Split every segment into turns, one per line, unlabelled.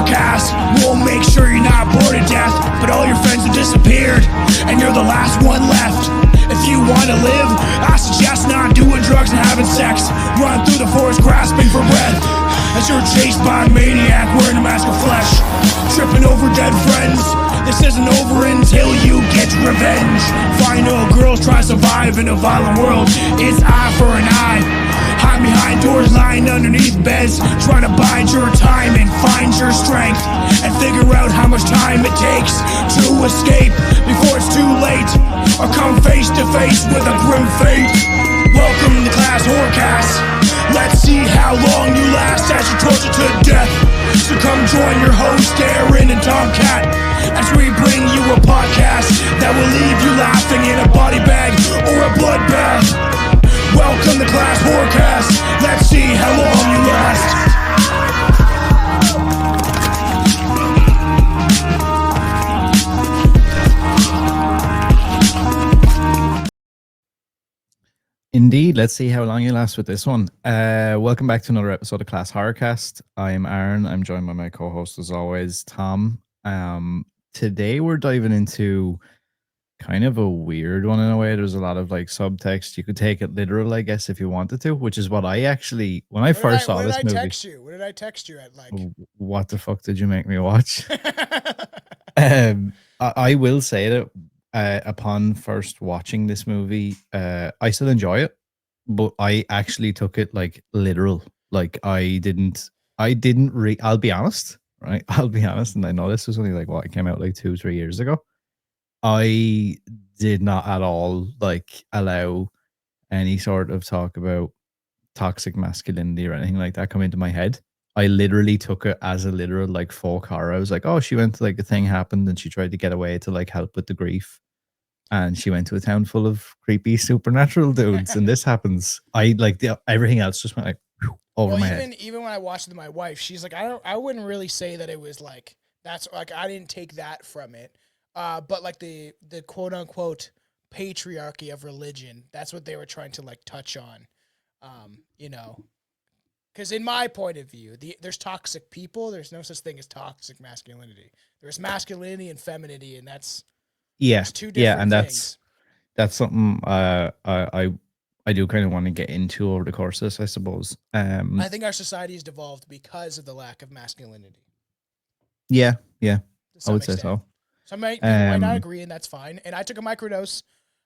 ClassHorrorCast. We'll make sure you're not bored to death, but all your friends have disappeared, and you're the last one left. If you want to live, I suggest not doing drugs and having sex. Run through the forest grasping for breath, as you're chased by a maniac wearing a mask of flesh, tripping over dead friends. This isn't over until you get revenge. Final girls try to survive in a violent world. It's eye for an eye. Hide behind doors, lying underneath beds, trying to bide your time and find your strength, and figure out how much time it takes to escape before it's too late, or come face to face with a grim fate. Welcome to ClassHorrorCast. Let's see how long you last as you torture to death. So come join your host Aaron and Tomcat as we bring you a podcast that will leave you laughing in a body bag or a bloodbath. Welcome to ClassHorrorCast. Let's see how long you last.
Indeed, let's see how long you last with this one. Welcome back to another episode of ClassHorrorCast. I'm Aaron. I'm joined by my co-host as always, Tom. Today we're diving into kind of a weird one in a way. There's a lot of like subtext. You could take it literal, I guess, if you wanted to, which is what I actually, when I first saw this movie.
What did I text you at like?
What the fuck did you make me watch? I will say that upon first watching this movie, I still enjoy it, but I actually took it like literal. Like I'll be honest, right? I'll be honest. And I know this was only like what, it came out like 2-3 years ago. I did not at all like allow any sort of talk about toxic masculinity or anything like that come into my head. I literally took it as a literal like folk horror. I was like, oh, she went to like a thing happened and she tried to get away to like help with the grief. And she went to a town full of creepy supernatural dudes, and this happens. I like everything else just went like over my head.
Even when I watched it with my wife, she's like, I wouldn't really say that it was like that's like I didn't take that from it. But like the quote unquote patriarchy of religion, that's what they were trying to like touch on. You know, because in my point of view, there's toxic people. There's no such thing as toxic masculinity. There's masculinity and femininity, and that's two different things.
That's something I do kind of want to get into over the course of this, I suppose.
I think our society has devolved because of the lack of masculinity.
Yeah, I would say so.
Some might not agree, and that's fine. And I took a microdose.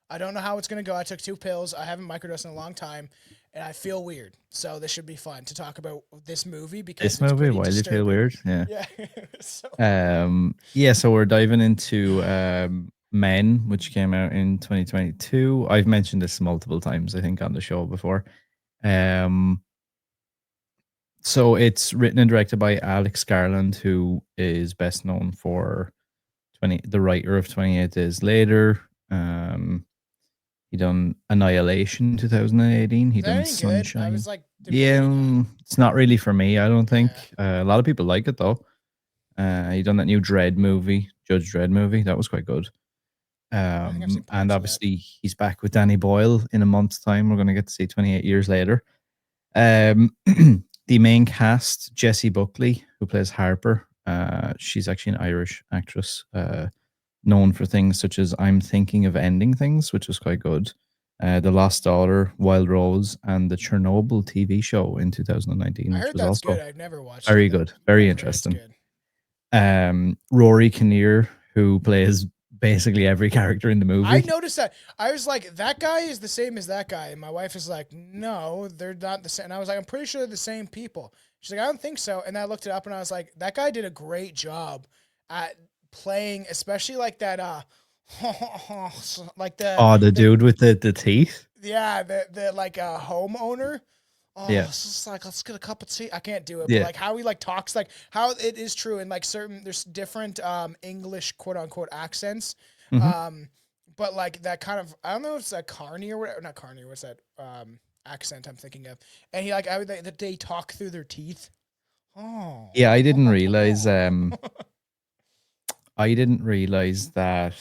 I don't know how it's going to go. I took 2 pills. I haven't microdosed in a long time, and I feel weird. So this should be fun to talk about this movie because
this movie. Why do you feel weird? Yeah.
So.
So we're diving into Men, which came out in 2022. I've mentioned this multiple times, I think, on the show before. So it's written and directed by Alex Garland, who is best known for the writer of 28 Days Later. He done Annihilation 2018. He done Sunshine.
I was like,
it's not really for me, I don't think. A lot of people like it though. He done that new Dredd movie, Judge Dredd movie. That was quite good. And obviously he's back with Danny Boyle in a month's time. We're going to get to see 28 years later. The main cast, Jessie Buckley, who plays Harper. She's actually an Irish actress, known for things such as I'm Thinking of Ending Things, which was quite good. The Lost Daughter, Wild Rose, and the Chernobyl TV show in 2019, which was also
good. I've never watched
very good, very interesting. Rory Kinnear, who plays basically every character in the movie.
I noticed that. I was like, that guy is the same as that guy. And my wife is like, no, they're not the same. And I was like, I'm pretty sure they're the same people. She's like, I don't think so. And I looked it up and I was like, that guy did a great job at playing, especially like that, like the
dude with the teeth.
Yeah, the like homeowner. Oh,
yeah.
It's just like, let's get a cup of tea. I can't do it. But like how he like talks, like how it is true. And like there's different English quote unquote accents.
Mm-hmm.
But like that kind of, I don't know if it's a Carney or whatever, not Carney, what's that accent I'm thinking of. And he like, they talk through their teeth. Oh.
Yeah, I didn't realize that,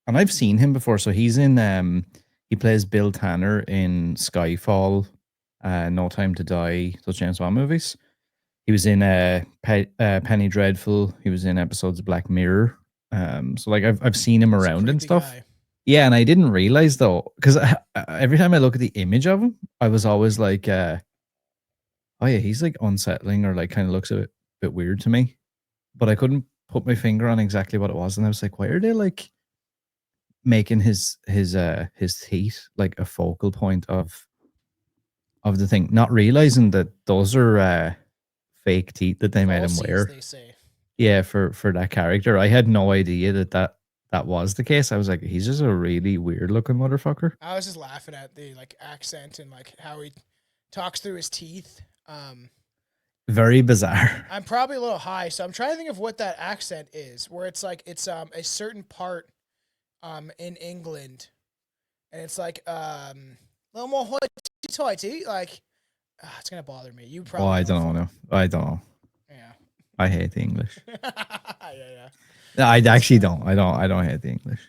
and I've seen him before. So he's in he plays Bill Tanner in Skyfall, No Time to Die, those James Bond movies. He was in Penny Dreadful. He was in episodes of Black Mirror. So like I've seen him
He's a
around and
creepy
stuff.
guy.
Yeah, and I didn't realize though, because every time I look at the image of him, I was always like, oh yeah, he's like unsettling or like kind of looks a bit weird to me. But I couldn't put my finger on exactly what it was, and I was like, why are they like making his teeth like a focal point of the thing, not realizing that those are fake teeth that they made him
Falsies,
wear.
they say.
Yeah, for that character. I had no idea that was the case. I was like, he's just a really weird looking motherfucker.
I was just laughing at the like accent and like how he talks through his teeth.
Very bizarre.
I'm probably a little high, so I'm trying to think of what that accent is, where it's like it's a certain part in England, and it's like a little more hoity-toity. Like it's gonna bother me. You probably.
Oh, I don't know. I don't know.
Yeah.
I hate the English.
Yeah.
No, I actually don't. I don't hate the English.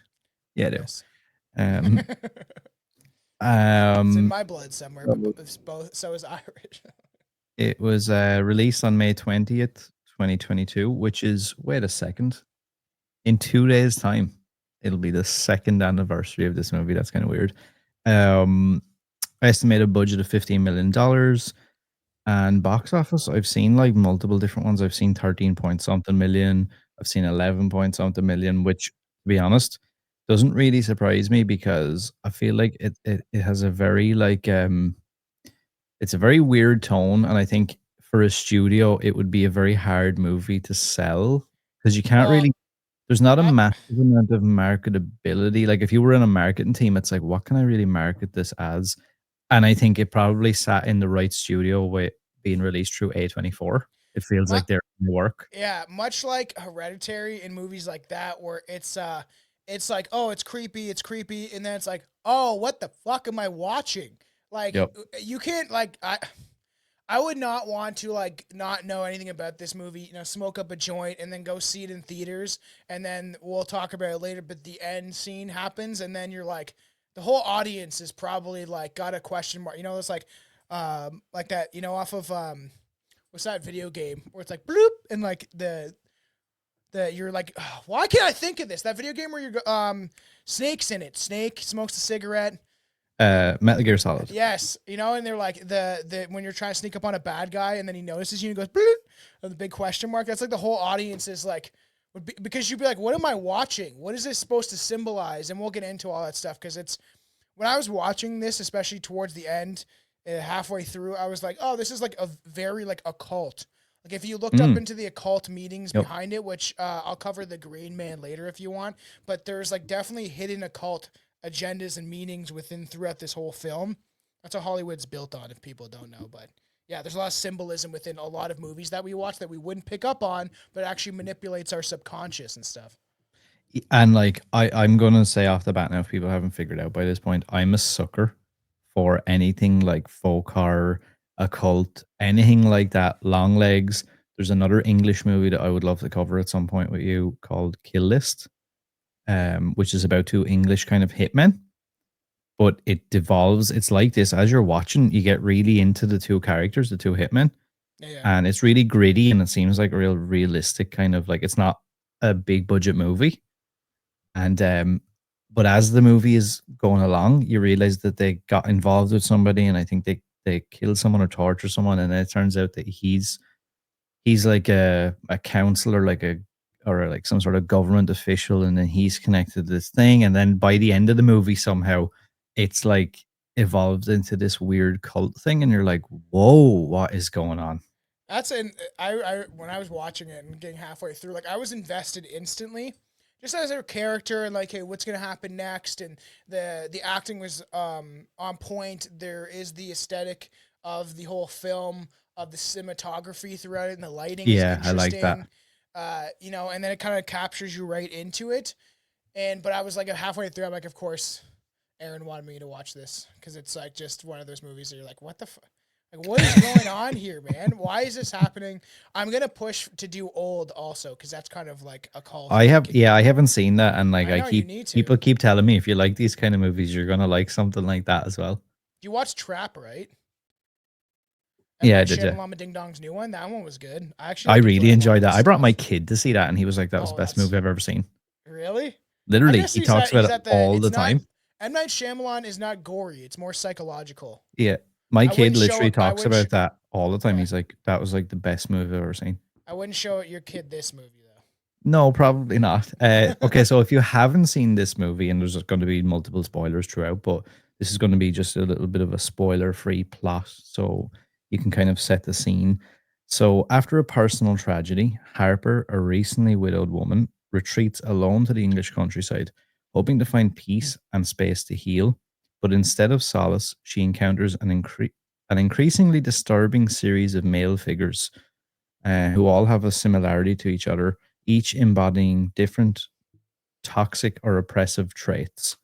Yeah, I do.
Yes. It's in my blood somewhere, but it's both. So is Irish.
It was released on May 20th, 2022, which is, wait a second, in 2 days' time. It'll be the second anniversary of this movie. That's kind of weird. Estimated budget of $15 million. And box office, I've seen like multiple different ones. I've seen 13 point something million. I've seen 11 point something million, which, to be honest, doesn't really surprise me because I feel like it has a very like it's a very weird tone, and I think for a studio it would be a very hard movie to sell because you can't
Well,
really. There's not a
I-
massive amount of marketability. Like if you were in a marketing team, it's like, what can I really market this as? And I think it probably sat in the right studio with being released through A24. It feels
My,
like they're in work.
yeah, much like Hereditary in movies like that, where it's like, oh, it's creepy, and then it's like, oh, what the fuck am I watching? Like,
Yep.
you can't like I would not want to like not know anything about this movie, smoke up a joint and then go see it in theaters, and then we'll talk about it later. But the end scene happens, and then you're like, the whole audience is probably like got a question mark. It's like that, off of what's that video game where it's like bloop and like the you're like, oh, why can't I think of this? That video game where you're Snake's in it. Snake smokes a cigarette.
Metal Gear Solid.
Yes, and they're like the when you're trying to sneak up on a bad guy and then he notices you and goes bloop, and the big question mark. That's like the whole audience is like, because you'd be like, what am I watching? What is this supposed to symbolize? And we'll get into all that stuff because it's when I was watching this, especially towards the end, halfway through, I was like, oh, this is like a very like occult. Like if you looked up into the occult meanings behind it, which I'll cover the Green Man later if you want, but there's like definitely hidden occult agendas and meanings throughout this whole film. That's what Hollywood's built on, if people don't know. But yeah, there's a lot of symbolism within a lot of movies that we watch that we wouldn't pick up on, but actually manipulates our subconscious and stuff.
And like I'm gonna say off the bat now, if people haven't figured out by this point, I'm a sucker for anything like folk horror, occult, anything like that. Long Legs. There's another English movie that I would love to cover at some point with you called Kill List, which is about two English kind of hitmen. But it devolves. It's like this as you're watching, you get really into the two characters, the two hitmen,
Yeah.
and it's really gritty and it seems like a real realistic kind of like, it's not a big budget movie. And but as the movie is going along, you realize that they got involved with somebody, and I think they killed someone or tortured someone, and it turns out that he's like a counselor, or like some sort of government official, and then he's connected to this thing, and then by the end of the movie, somehow it's like evolved into this weird cult thing, and you're like, whoa, what is going on?
I when I was watching it and getting halfway through, like I was invested instantly, just as a character and like, hey, what's gonna happen next? And the acting was on point. There is the aesthetic of the whole film, of the cinematography throughout it, and the lighting.
Yeah,
is
I like that.
And then it kind of captures you right into it. But I was like halfway through, I'm like, of course, Aaron wanted me to watch this because it's like just one of those movies that you're like, what the fuck? Like, what is going on here, man? Why is this happening? I'm gonna push to do Old also because that's kind of like a call.
I haven't seen that, and like
I know, you need to.
people keep telling me if you like these kind of movies, you're gonna like something like that as well.
You watch Trap, right? M.
Yeah, I
Night
did. Yeah,
Shyamalan Ding Dong's new one. That one was good. I
I
actually
really
enjoy a lot
enjoyed
of
that.
his
I brought my
stuff.
kid to see that, and he was like, "That was the
Oh,
best
that's
movie I've ever seen."
really. I
Literally,
guess
he talks about
he's
it
at the.
all the
It's not
time.
M. Night Shyamalan is not gory. It's more psychological.
Yeah, my
I
kid
wouldn't show
literally
it. I
talks
wouldn't.
about that all the time.
Yeah,
He's like, "That was like the best movie I've ever seen."
I wouldn't show your kid this movie
No, probably not. Okay,
though.
so if you haven't seen this movie, and there's going to be multiple spoilers throughout, but this is going to be just a little bit of a spoiler-free plot, so you can kind of set the scene. So, after a personal tragedy, Harper, a recently widowed woman, retreats alone to the English countryside, hoping to find peace and space to heal. But instead of solace, she encounters an increasingly disturbing series of male figures who all have a similarity to each other, each embodying different toxic or oppressive traits.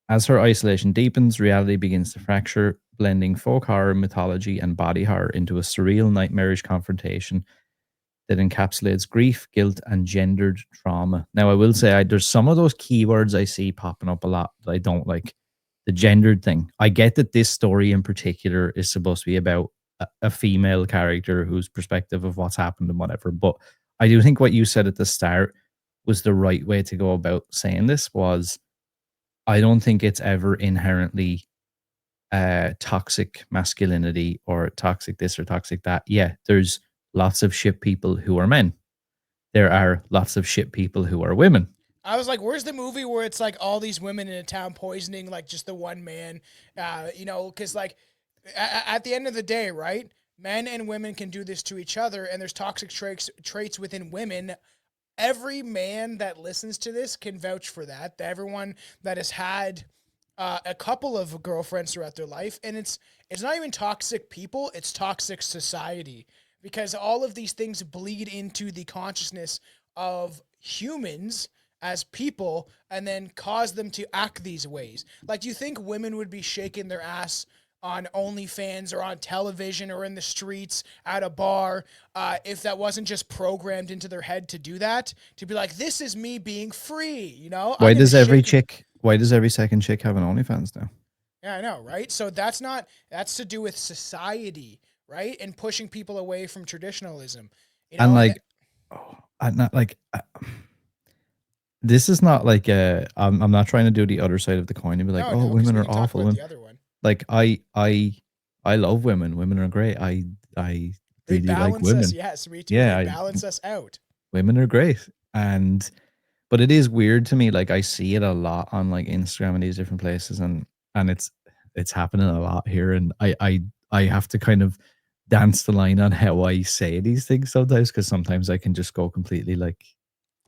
As her isolation deepens, reality begins to fracture, blending folk horror, mythology, and body horror into a surreal, nightmarish confrontation that encapsulates grief, guilt, and gendered trauma. Now, I will say there's some of those keywords I see popping up a lot that I don't like. The gendered thing. I get that this story in particular is supposed to be about a female character whose perspective of what's happened and whatever. But I do think what you said at the start was the right way to go about saying this was I don't think it's ever inherently toxic masculinity or toxic this or toxic that. Yeah, there's lots of shit people who are men. There are lots of shit people who are women.
I was like, "Where's the movie where it's like all these women in a town poisoning like just the one man?" Because like at the end of the day, right? Men and women can do this to each other, and there's toxic traits within women. Every man that listens to this can vouch for that. Everyone that has had a couple of girlfriends throughout their life, and it's not even toxic people; it's toxic society because all of these things bleed into the consciousness of humans as people and then cause them to act these ways. Like, do you think women would be shaking their ass on OnlyFans or on television or in the streets at a bar if that wasn't just programmed into their head to do that? To be like, this is me being free, you know?
Why
I'm gonna
does every
shake.
chick? Why does every second chick have an OnlyFans now?
Yeah, I know, right? So that's to do with society, right? And pushing people away from traditionalism. You
And
know,
like, oh, I'm not like. This is not like I'm not trying to do the other side of the coin and be like,
no,
oh,
no, because
women
we
are
can talk
awful.
about
And
the other one.
like I love women. Women are great. I
They
really like
balance us,
women.
yes, me too.
Yeah,
They balance us out.
women are great. And but it is weird to me. Like I see it a lot on like Instagram and these different places, and it's happening a lot here. And I have to kind of dance the line on how I say these things sometimes because sometimes I can just go completely like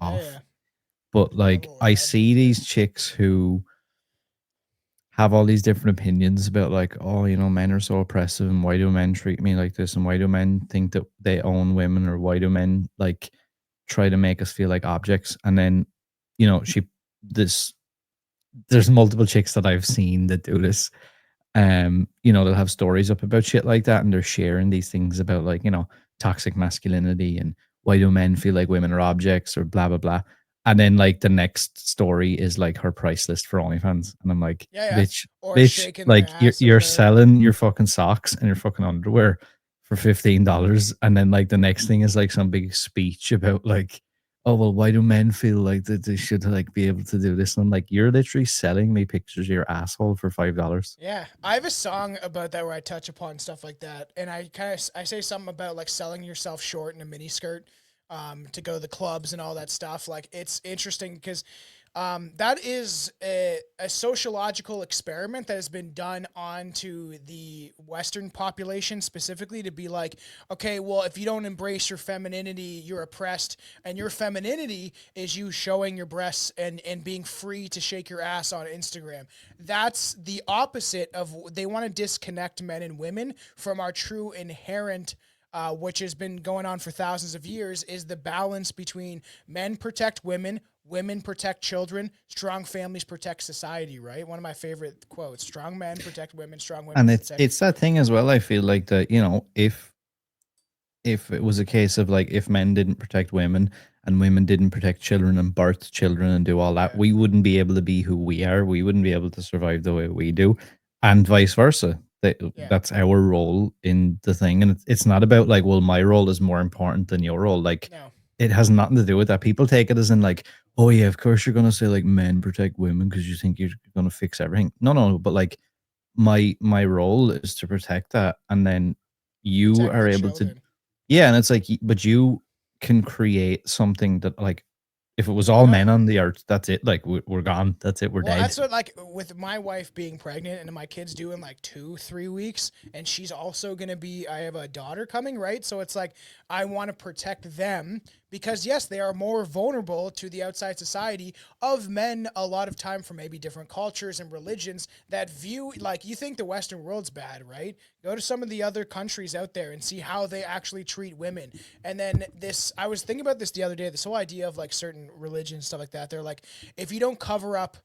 Yeah, yeah.
off. But
I
like
will
I
add
see these chicks who have all these different opinions about like, oh, you know, men are so oppressive and why do men treat me like this and why do men think that they own women or why do men like try to make us feel like objects? And then, you know, this there's multiple chicks that I've seen that do this. You know, they'll have stories up about shit like that and they're sharing these things about like, you know, toxic masculinity and why do men feel like women are objects or blah blah blah. And then like the next story is like her price list for OnlyFans. And I'm like,
Yeah, yeah.
bitch,
Or
bitch,
shaking their
like
ass
you're
over.
selling your fucking socks and your fucking underwear for $15. And then like the next thing is like some big speech about like, oh well, why do men feel like that they should like be able to do this? And I'm like, you're literally selling me pictures of your asshole for $5.
Yeah, I have a song about that where I touch upon stuff like that, and I say something about like selling yourself short in a mini skirt, to go to the clubs and all that stuff. Like it's interesting because, that is a sociological experiment that has been done onto the Western population specifically to be like, okay, well, if you don't embrace your femininity, you're oppressed, and your femininity is you showing your breasts and being free to shake your ass on Instagram. That's the opposite of they want to disconnect men and women from our true inherent which has been going on for thousands of years, is the balance between men protect women, women protect children, strong families protect society, right? One of my favorite quotes, strong men protect women, strong women
And
protect.
it's that thing as well. I feel like that, you know, if it was a case of like if men didn't protect women and women didn't protect children and birth children and do all that,
Yeah.
we wouldn't be able to be who we are. We wouldn't be able to survive the way we do, and vice versa.
Yeah.
That's our role in the thing, and it's not about like, well, my role is more important than your role. Like,
No.
it has nothing to do with that. People take it as in like, oh yeah, of course you're gonna say like men protect women because you think you're gonna fix everything. No, no, but like my role is to protect that, and then you
Protect
are
the
able to,
children.
yeah, and it's like, but you can create something that like, if it was all
No.
men on the earth, that's it. Like we're gone. That's it. We're
Well,
dead.
that's what, like, with my wife being pregnant and my kids due in like 2-3 weeks, and she's also gonna be. I have a daughter coming, right? So it's like I want to protect them because yes, they are more vulnerable to the outside society of men a lot of time from maybe different cultures and religions that view, like, you think the Western world's bad, right? Go to some of the other countries out there and see how they actually treat women. And then this, I was thinking about this the other day. This whole idea of like certain religions, stuff like that. They're like, if you don't cover up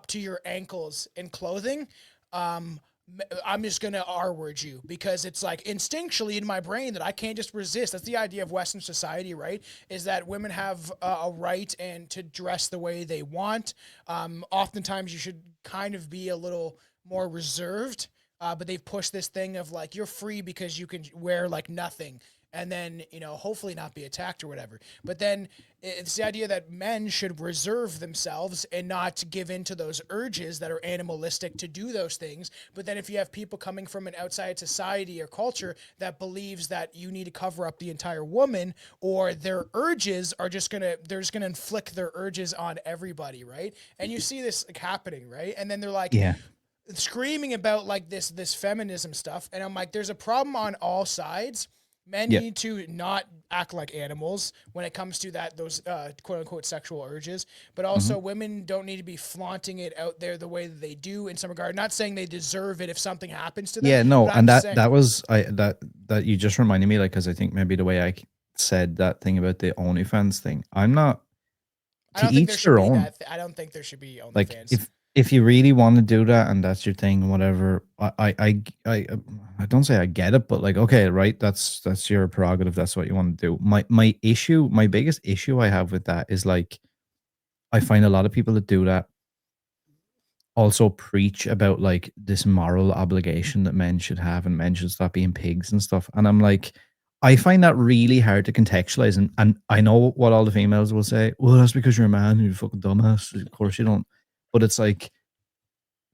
to your ankles in clothing, I'm just gonna R-word you because it's like instinctually in my brain that I can't just resist. That's the idea of Western society, right? Is that women have a right and to dress the way they want. Oftentimes you should kind of be a little more reserved, but they've pushed this thing of like you're free because you can wear like nothing. And then, hopefully not be attacked or whatever. But then it's the idea that men should reserve themselves and not give in to those urges that are animalistic to do those things. But then if you have people coming from an outside society or culture that believes that you need to cover up the entire woman, or their urges are they're just gonna inflict their urges on everybody, right? And you see this like happening, right? And then they're like,
Yeah.
screaming about like this feminism stuff, and I'm like, there's a problem on all sides. Men
Yeah.
need to not act like animals when it comes to those quote unquote sexual urges, but also
Mhm.
women don't need to be flaunting it out there the way that they do in some regard. Not saying they deserve it if something happens to them,
Yeah, no,
but I'm
and
just
that
saying
that was that you just reminded me, like, because I think maybe the way said that thing about the OnlyFans thing, I'm not,
I
to
don't think there
each
should
their
be
own.
that. I don't think there should be
Like,
OnlyFans.
if you really want to do that and that's your thing, whatever, I don't say I get it, but like, okay, right, that's your prerogative. That's what you want to do. My biggest issue I have with that is like, I find a lot of people that do that also preach about like this moral obligation that men should have and men should stop being pigs and stuff. And I'm like, I find that really hard to contextualize. And I know what all the females will say. Well, that's because you're a man, you're a fucking dumbass. Of course you don't. But it's like,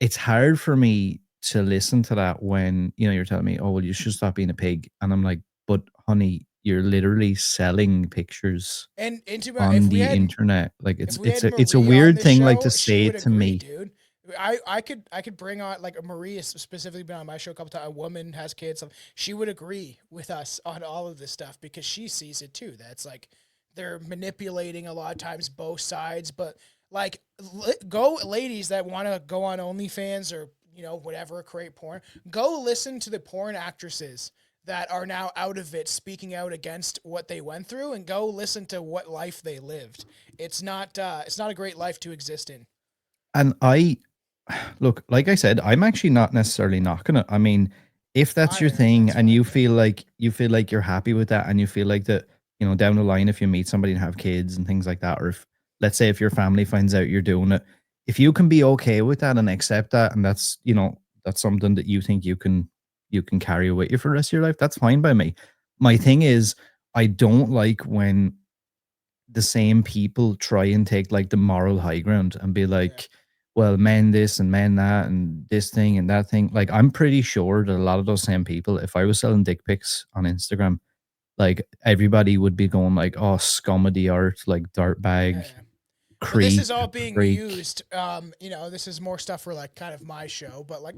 it's hard for me to listen to that when, you're telling me, oh, well, you should stop being a pig. And I'm like, but honey, you're literally selling pictures
And into
on the internet. Like,
if
it's
we
it's
had
a
Marie on
weird
this
thing like to
show, she
say
would
to
agree,
me.
dude. I could bring on, like, Marie has specifically been on my show a couple times. A woman has kids. She would agree with us on all of this stuff because she sees it too. That's like they're manipulating a lot of times both sides. But like, go ladies that want to go on OnlyFans or whatever, create porn. Go listen to the porn actresses that are now out of it speaking out against what they went through, and go listen to what life they lived. It's not a great life to exist in.
And look, like I said, I'm actually not necessarily knocking it. I mean, if that's
I
your
am.
thing
That's
and
fine.
you
Yeah.
feel like you're happy with that, and you feel like that, down the line, if you meet somebody and have kids and things like that, or if, let's say, if your family finds out you're doing it, if you can be okay with that and accept that, and that's, that's something that you think you can carry with you for the rest of your life, that's fine by me. My thing is, I don't like when the same people try and take like the moral high ground and be
Yeah.
like, well, men this and men that and this thing and that thing. Like, I'm pretty sure that a lot of those same people, if I was selling dick pics on Instagram, like, everybody would be going like, oh, scum of the art, like dirtbag,
Yeah. But this is
creep,
all being
freak.
used. This is more stuff for like kind of my show, but like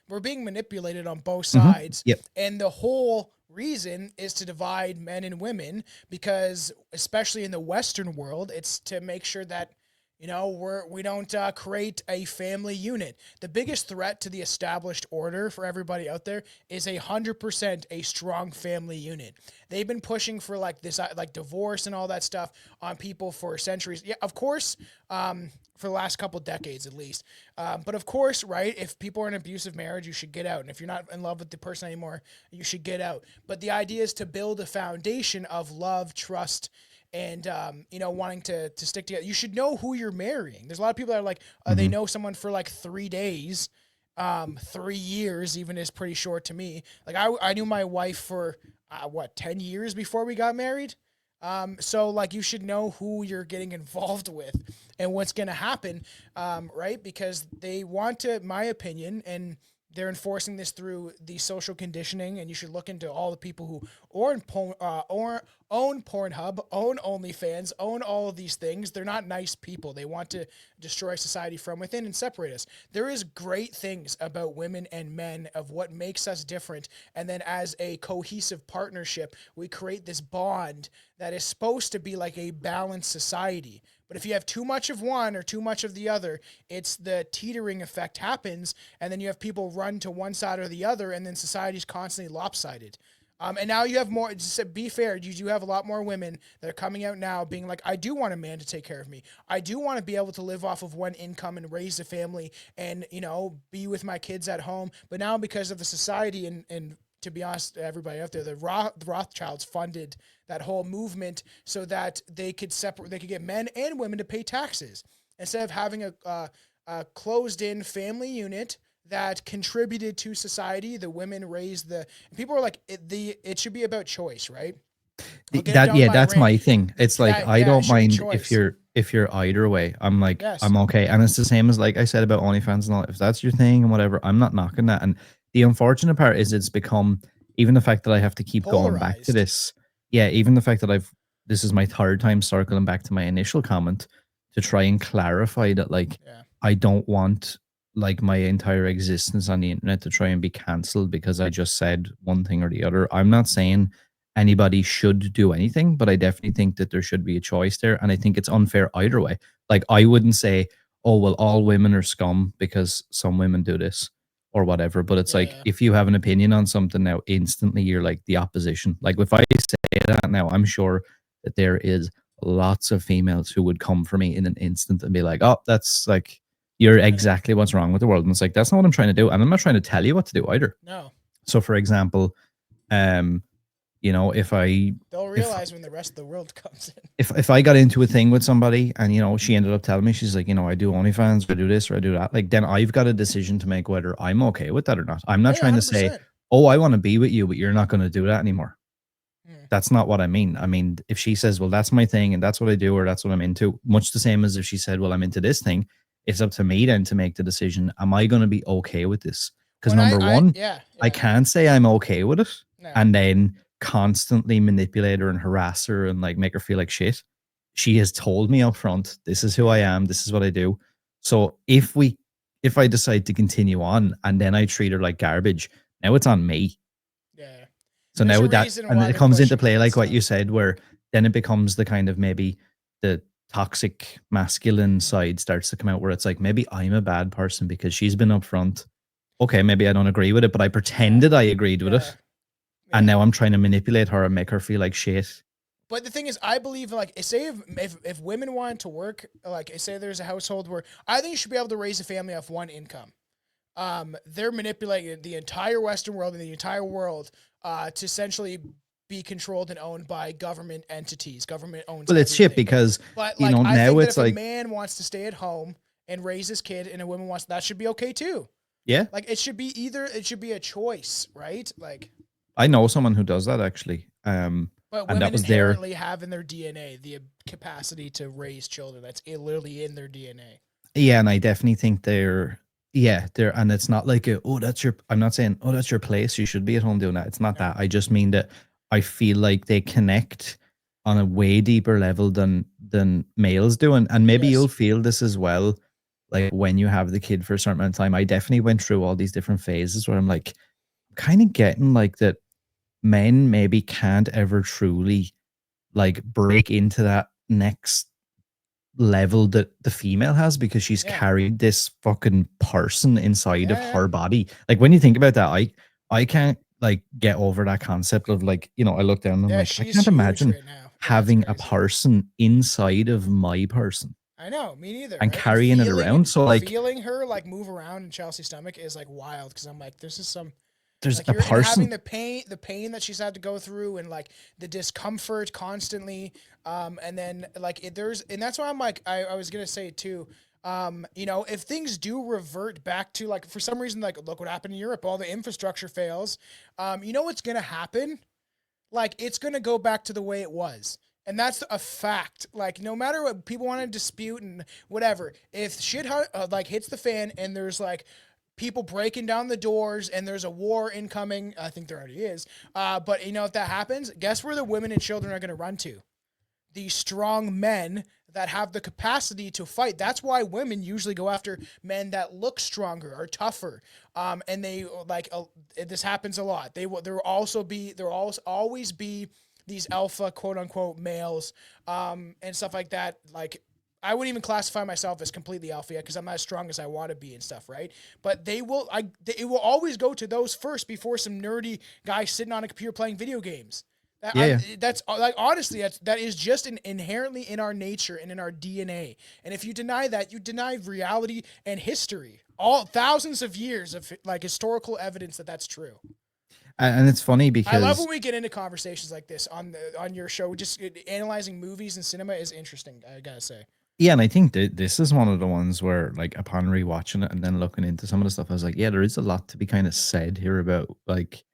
we're being manipulated on both
Hmm.
sides,
Yep.
and the whole reason is to divide men and women because, especially in the Western world, it's to make sure that we don't create a family unit. The biggest threat to the established order for everybody out there is 100% a strong family unit. They've been pushing for like this, like divorce and all that stuff on people for centuries. Yeah, of course, for the last couple decades at least. But of course, right, if people are in an abusive marriage, you should get out. And if you're not in love with the person anymore, you should get out. But the idea is to build a foundation of love, trust, and wanting to stick together. You should know who you're marrying. There's a lot of people that are like, they
Hmm.
know someone for like 3 days, 3 years even is pretty short to me. Like I knew my wife for 10 years before we got married. So like you should know who you're getting involved with and what's going to happen. Right. Because they want to, my opinion, and they're enforcing this through the social conditioning, and you should look into all the people who own Pornhub, own OnlyFans, own all of these things. They're not nice people. They want to destroy society from within and separate us. There is great things about women and men of what makes us different, and then as a cohesive partnership, we create this bond that is supposed to be like a balanced society. But if you have too much of one or too much of the other, it's the teetering effect happens, and then you have people run to one side or the other, and then society's constantly lopsided. And now you have more, just to be fair, you do have a lot more women that are coming out now being like, I do want a man to take care of me. I do want to be able to live off of one income and raise a family and, be with my kids at home. But now because of the society and to be honest, everybody out there, the Rothschilds funded that whole movement so that they could get men and women to pay taxes instead of having a closed-in family unit that contributed to society. The women raised people are like, it should be about choice, right?
That's my thing. It's like, I don't mind
choice.
if you're either way. I'm like,
Yes.
I'm okay. And it's the same as like I said about OnlyFans and all. If that's your thing and whatever, I'm not knocking that. And the unfortunate part is it's become, even the fact that I have to keep going back to
Polarized.
this. Yeah, even the fact that this is my third time circling back to my initial comment to try and clarify that, like, I don't want like my entire existence on the internet to try and be cancelled because I just said one thing or the other. I'm not saying anybody should do anything, but I definitely think that there should be a choice there. And I think it's unfair either way. Like, I wouldn't say, oh, well, all women are scum because some women do this or whatever. But it's like, if you have an opinion on something now, instantly you're like the opposition. Like, if I say that now, I'm sure that there is lots of females who would come for me in an instant and be like, oh, that's like, you're exactly what's wrong with the world. And it's like, that's not what I'm trying to do. And I'm not trying to tell you what to do either.
No.
So for example,
they'll realize when the rest of the world comes in.
If I got into a thing with somebody and she ended up telling me, she's like, I do OnlyFans, I do this or I do that, like, then I've got a decision to make whether I'm okay with that or not. I'm not trying 100%. To say, oh, I want to be with you, but you're not going to do that anymore. That's not what I mean. I mean, if she says, well, that's my thing and that's what I do or that's what I'm into, much the same as if she said, well, I'm into this thing, it's up to me then to make the decision. Am I going to be okay with this? Because I can't say I'm okay with it and then constantly manipulate her and harass her and like make her feel like shit. She has told me up front, this is who I am, this is what I do. So if I decide to continue on and then I treat her like garbage, now it's on me.
Yeah.
So
There's
now that, and it comes into play like what you said, where then it becomes the kind of maybe the toxic masculine side starts to come out, where it's like, maybe I'm a bad person because she's been upfront. Okay, maybe I don't agree with it, but I pretended I agreed with it. And now I'm trying to manipulate her and make her feel like shit.
But the thing is, I believe, like, say if women want to work, like, say there's a household where I think you should be able to raise a family off one income. They're manipulating the entire Western world and the entire world to essentially be controlled and owned by government entities. Government owns.
Well, it's shit because,
but like, I think that if a man wants to stay at home and raise his kid, and a woman wants, that should be okay too.
Yeah.
Like, it should be a choice, right? Like,
I know someone who does that actually.
But women inherently have in their DNA the capacity to raise children. That's literally in their DNA.
Yeah, and I definitely think they're, and it's not like I'm not saying, oh, that's your place, you should be at home doing that. It's not that. I just mean that I feel like they connect on a way deeper level than males do. And maybe you'll feel this as well, like when you have the kid for a certain amount of time. I definitely went through all these different phases where I'm like, kind of getting like that men maybe can't ever truly like break into that next level that the female has, because she's carried this fucking person inside of her body. Like, when you think about that, I can't like get over that concept of like, I look down and I'm like, I can't imagine having a person inside of my person.
I know, me neither.
And carrying it around. So like
feeling her like move around in Chelsea's stomach is like wild, because I'm like, there's
like
a
person
having the pain that she's had to go through, and like the discomfort constantly. And then like and that's why I'm like, I was gonna say too, You know, if things do revert back to like for some reason, like look what happened in Europe, all the infrastructure fails. You know what's gonna happen? Like it's gonna go back to the way it was. And that's a fact. Like no matter what people want to dispute and whatever, if shit like hits the fan and there's like people breaking down the doors and there's a war incoming, I think there already is. But you know if that happens, guess where the women and children are gonna run to? The strong men that have the capacity to fight. That's why women usually go after men that look stronger or tougher. And they like this happens a lot. There will always be these alpha quote unquote males and stuff like that. Like I wouldn't even classify myself as completely alpha yet because I'm not as strong as I want to be and stuff, right? But it will always go to those first before some nerdy guy sitting on a computer playing video games. That's like honestly, that is just inherently in our nature and in our DNA. And if you deny that, you deny reality and history. All thousands of years of like historical evidence that that's true.
And it's funny because
I love when we get into conversations like this on your show. Just analyzing movies and cinema is interesting. I gotta say.
yeah, and I think that this is one of the ones where, like, upon rewatching it and then looking into some of the stuff, I was like, yeah, there is a lot to be kind of said here about like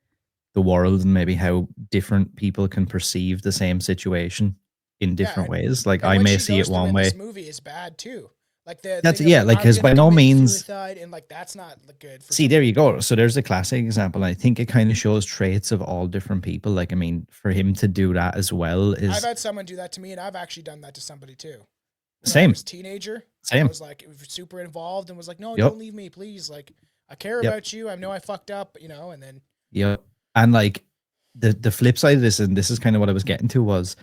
the world and maybe how different people can perceive the same situation in different ways. Like
And
I
what
may
she
see
goes
it
through
one
in
way.
this movie is bad too. Like the
That's
thing of,
yeah, like
I'm
because
gonna
by no
commit
means
suicide, and like that's not good. For
see there you go. So there's a classic example. I think it kind of shows traits of all different people. Like I mean, for him to do that as well
I've
is
had someone do that to me, and I've actually done that to somebody too. When I
same.
was a teenager, I
Same.
was like super involved and was like, "No,
Yep.
don't leave me, please. Like, I care
Yep.
about you. I know I fucked up, you know." And then
Yep. And like the flip side of this, and this is kind of what I was getting to, was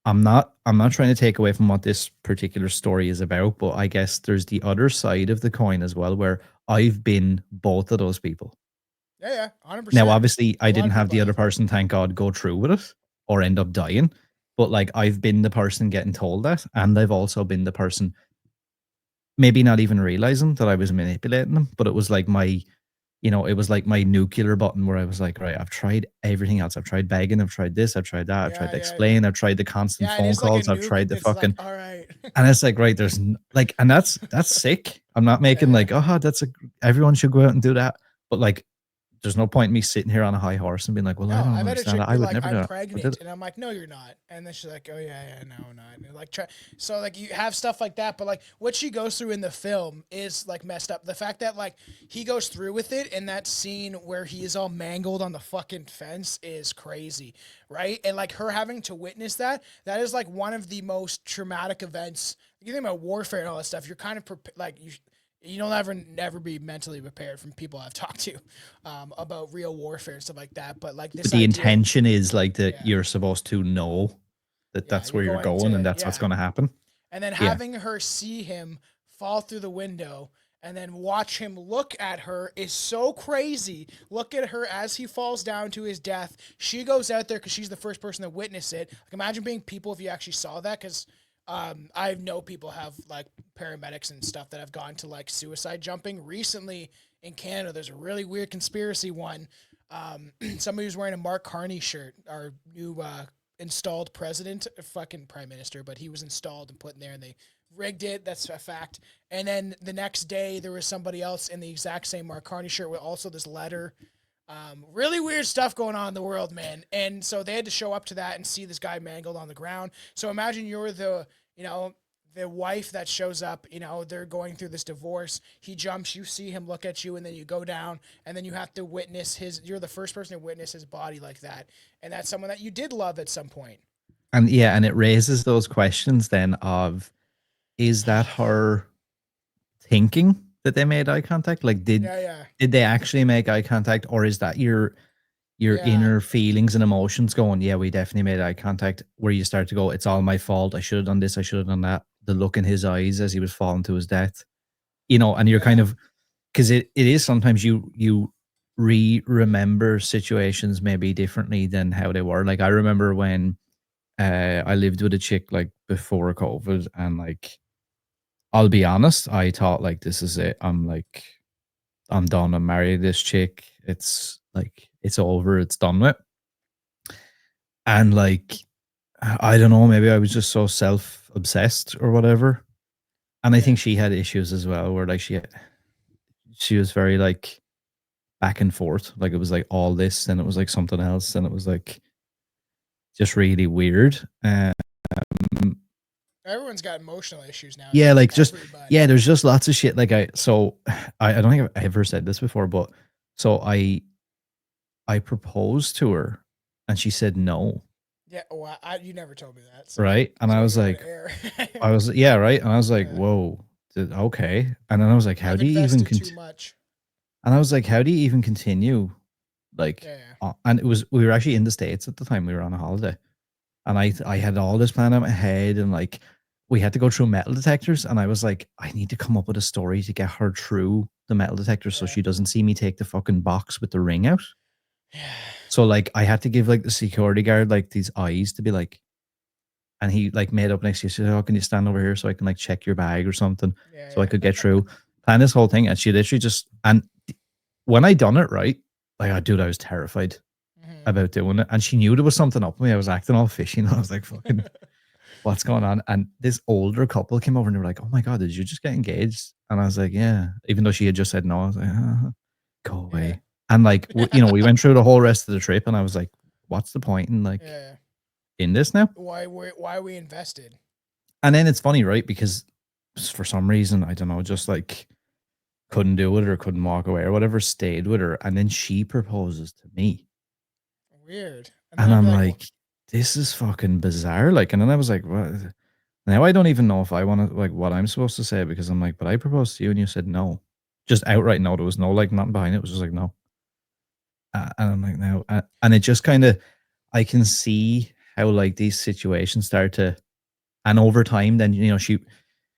I'm not trying to take away from what this particular story is about, but I guess there's the other side of the coin as well, where I've been both of those people.
yeah, 100%.
Now, obviously, I
A lot
didn't
of
have
people
the other
have.
person, thank God, go through with it or end up dying. But like I've been the person getting told that, and I've also been the person maybe not even realizing that I was manipulating them, but it was like it was like my nuclear button where I was like, right, I've tried everything else. I've tried begging, I've tried this, I've tried that, I've tried
Yeah,
to
yeah,
explain, I've tried the constant
yeah. It
phone
is like a
calls, I've
nuke.
tried the
It's like,
fucking,
all right.
and it's like, right, like, and that's sick. I'm not making
Yeah.
like, oh, everyone should go out and do that. But like, there's no point in me sitting here on a high horse and being like, well, I
No,
don't
I've had a
understand
chick
that.
be
I would
like,
never do
"I'm
that. I did
pregnant,"
it.
and I'm like, "No, you're not." And then she's like, "Oh yeah, no, I'm not." And like, so like you have stuff like that, but like what she goes through in the film is like messed up. The fact that like he goes through with it, and that scene where he is all mangled on the fucking fence is crazy, right? And like her having to witness that is like one of the most traumatic events. You think about warfare and all that stuff. You're kind of like you don't never be mentally prepared from people I've talked to about real warfare and stuff like that. But like this
The
idea,
intention is like that
yeah,
you're supposed to know that
yeah,
that's where
you're
you're
going
going and
to,
that's what's
yeah,
going to happen.
and then
Yeah.
having her see him fall through the window and then watch him look at her is so crazy. Look at her as he falls down to his death. She goes out there because she's the first person to witness it. Like imagine being people if you actually saw that because. I know people have like paramedics and stuff that have gone to like suicide jumping recently in Canada. There's a really weird conspiracy one. Somebody was wearing a Mark Carney shirt, our new installed president, fucking prime minister, but he was installed and put in there and they rigged it. That's a fact. And then the next day there was somebody else in the exact same Mark Carney shirt with also this letter. Really weird stuff going on in the world, man. And so they had to show up to that and see this guy mangled on the ground. So imagine you're the wife that shows up, they're going through this divorce. He jumps, you see him look at you, and then you go down, and then you have to witness you're the first person to witness his body like that. And that's someone that you did love at some point.
And yeah, and it raises those questions then of, is that her thinking that they made eye contact? Like, did
Yeah.
they actually make eye contact, or is that your
Yeah.
inner feelings and emotions going, yeah, we definitely made eye contact, where you start to go, it's all my fault. I should have done this. I should have done that. The look in his eyes as he was falling to his death, and you're kind of, because it is sometimes you remember situations maybe differently than how they were. Like I remember when I lived with a chick like before COVID, and like I'll be honest, I thought like this is it. I'm done. I'm married this chick. It's like it's over. It's done with. And like I don't know, maybe I was just so self obsessed or whatever. And I think she had issues as well, where like she was very like back and forth. Like it was like all this, and it was like something else, and it was like just really weird.
Everyone's got emotional issues now.
Yeah, like just
Everybody.
there's just lots of shit. Like I don't think I've ever said this before, but so I proposed to her, and she said no.
Yeah, well, you never told me that. So,
Right, and
so
I was
you're on
like,
air.
yeah, right, and I was like,
Yeah.
whoa, okay, and then I was like, how
I've
do you even
invested too much.
And I was like, how do you even continue? Like,
Yeah.
and we were actually in the States at the time. We were on a holiday, and I had all this plan in my head, and like we had to go through metal detectors, and I was like, I need to come up with a story to get her through the metal detector so
Yeah.
she doesn't see me take the fucking box with the ring out.
Yeah.
So like I had to give like the security guard like these eyes to be like, and he like made up an excuse. He said, "Oh, can you stand over here so I can like check your bag or something, so I could get through." Plan this whole thing, and she literally just and when I done it right, like, dude, I was terrified about doing it, and she knew there was something up with me. I was acting all fishy, and I was like, "Fucking, what's going on?" And this older couple came over, and they were like, "Oh my god, did you just get engaged?" And I was like, "Yeah," even though she had just said no. I was like, "Go away."
Yeah.
And like, we went through the whole rest of the trip, and I was like, "What's the point in like in this now?"
Why we invested?
And then it's funny, right? Because for some reason, I don't know, just like couldn't do it or couldn't walk away or whatever, stayed with her. And then she proposes to me.
Weird.
And I'm like, this is fucking bizarre. Like, and then I was like, what? Now I don't even know if I want to, like, what I'm supposed to say, because I'm like, but I proposed to you and you said no. Just outright no. There was no, like, nothing behind it. It was just like, no. And I'm like, no. And it just kind of, I can see how, like, these situations start to, and over time, then,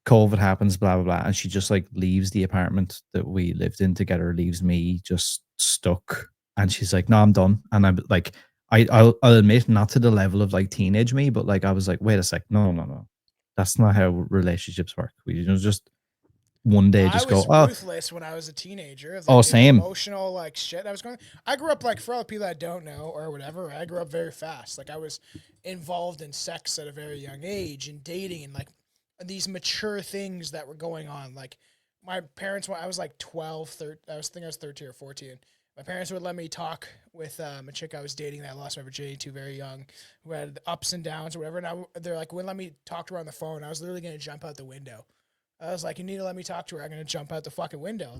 COVID happens, blah, blah, blah. And she just like leaves the apartment that we lived in together, leaves me just stuck. And she's like, no, I'm done. And I'm like, I'll admit, not to the level of like teenage me, but like, I was like, wait a sec. No. That's not how relationships work. We just one day
I
just
was
go, oh,
ruthless when I was a teenager.
same.
Emotional like shit. I grew up like, for all the people that don't know or whatever, I grew up very fast. Like I was involved in sex at a very young age and dating and like these mature things that were going on. Like my parents, when I was like 12, 13, I was 13 or 14. My parents would let me talk with a chick I was dating that I lost my virginity to very young, who had ups and downs or whatever. And they're like, wouldn't let me talk to her on the phone. I was literally going to jump out the window. I was like, you need to let me talk to her. I'm going to jump out the fucking window.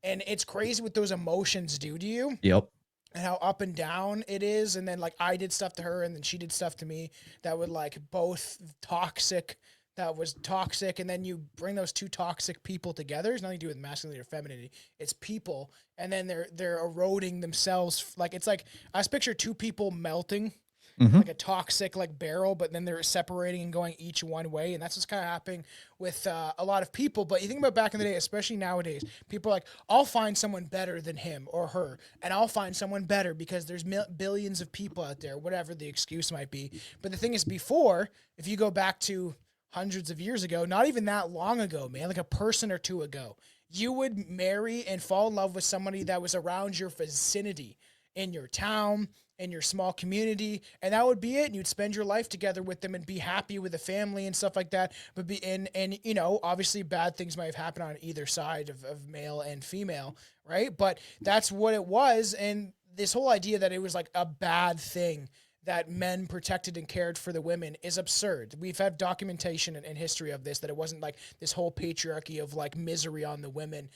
And it's crazy what those emotions do to you.
Yep.
And how up and down it is. And then like I did stuff to her and then she did stuff to me that would like both toxic. That was toxic. And then you bring those two toxic people together. It's nothing to do with masculinity or femininity. It's people. And then they're eroding themselves. Like, it's like, I just picture two people melting. Like a toxic like barrel, but then they're separating and going each one way, and that's what's kind of happening with a lot of people. But you think about back in the day, especially nowadays, people are like, I'll find someone better than him or her, and I'll find someone better because there's billions of people out there, whatever the excuse might be. But the thing is, before, if you go back to hundreds of years ago, not even that long ago, man, like a person or two ago, you would marry and fall in love with somebody that was around your vicinity, in your town, in your small community, and that would be it. And you'd spend your life together with them and be happy with a family and stuff like that. But and you know, obviously bad things might have happened on either side of male and female, right? But that's what it was. And this whole idea that it was like a bad thing that men protected and cared for the women is absurd. We've had documentation and history of this, that it wasn't like this whole patriarchy of like misery on the women.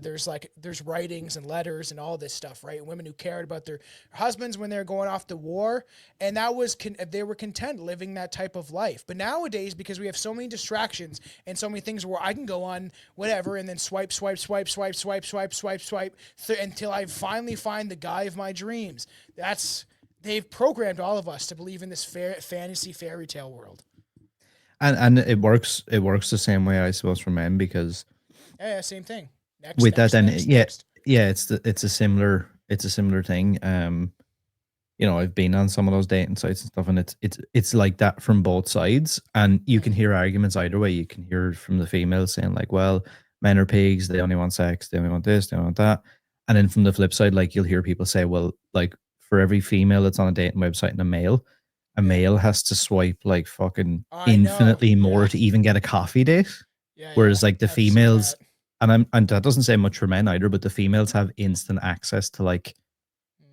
There's writings and letters and all this stuff, right? Women who cared about their husbands when they're going off to war, and that was they were content living that type of life. But nowadays, because we have so many distractions and so many things where I can go on whatever and then swipe until I finally find the guy of my dreams. They've programmed all of us to believe in this fantasy fairy tale world.
And it works the same way, I suppose, for men, because
same thing.
Next, it's a similar thing. I've been on some of those dating sites and stuff, and it's like that from both sides, and you can hear arguments either way. You can hear from the females saying like, well, men are pigs, they only want sex, they only want this, they only want that. And then from the flip side, like, you'll hear people say, well, like, for every female that's on a dating website and a male has to swipe like fucking infinitely more to even get a coffee date.
Yeah, yeah.
Whereas like the
I've seen
females,
that.
and that doesn't say much for men either, but the females have instant access to like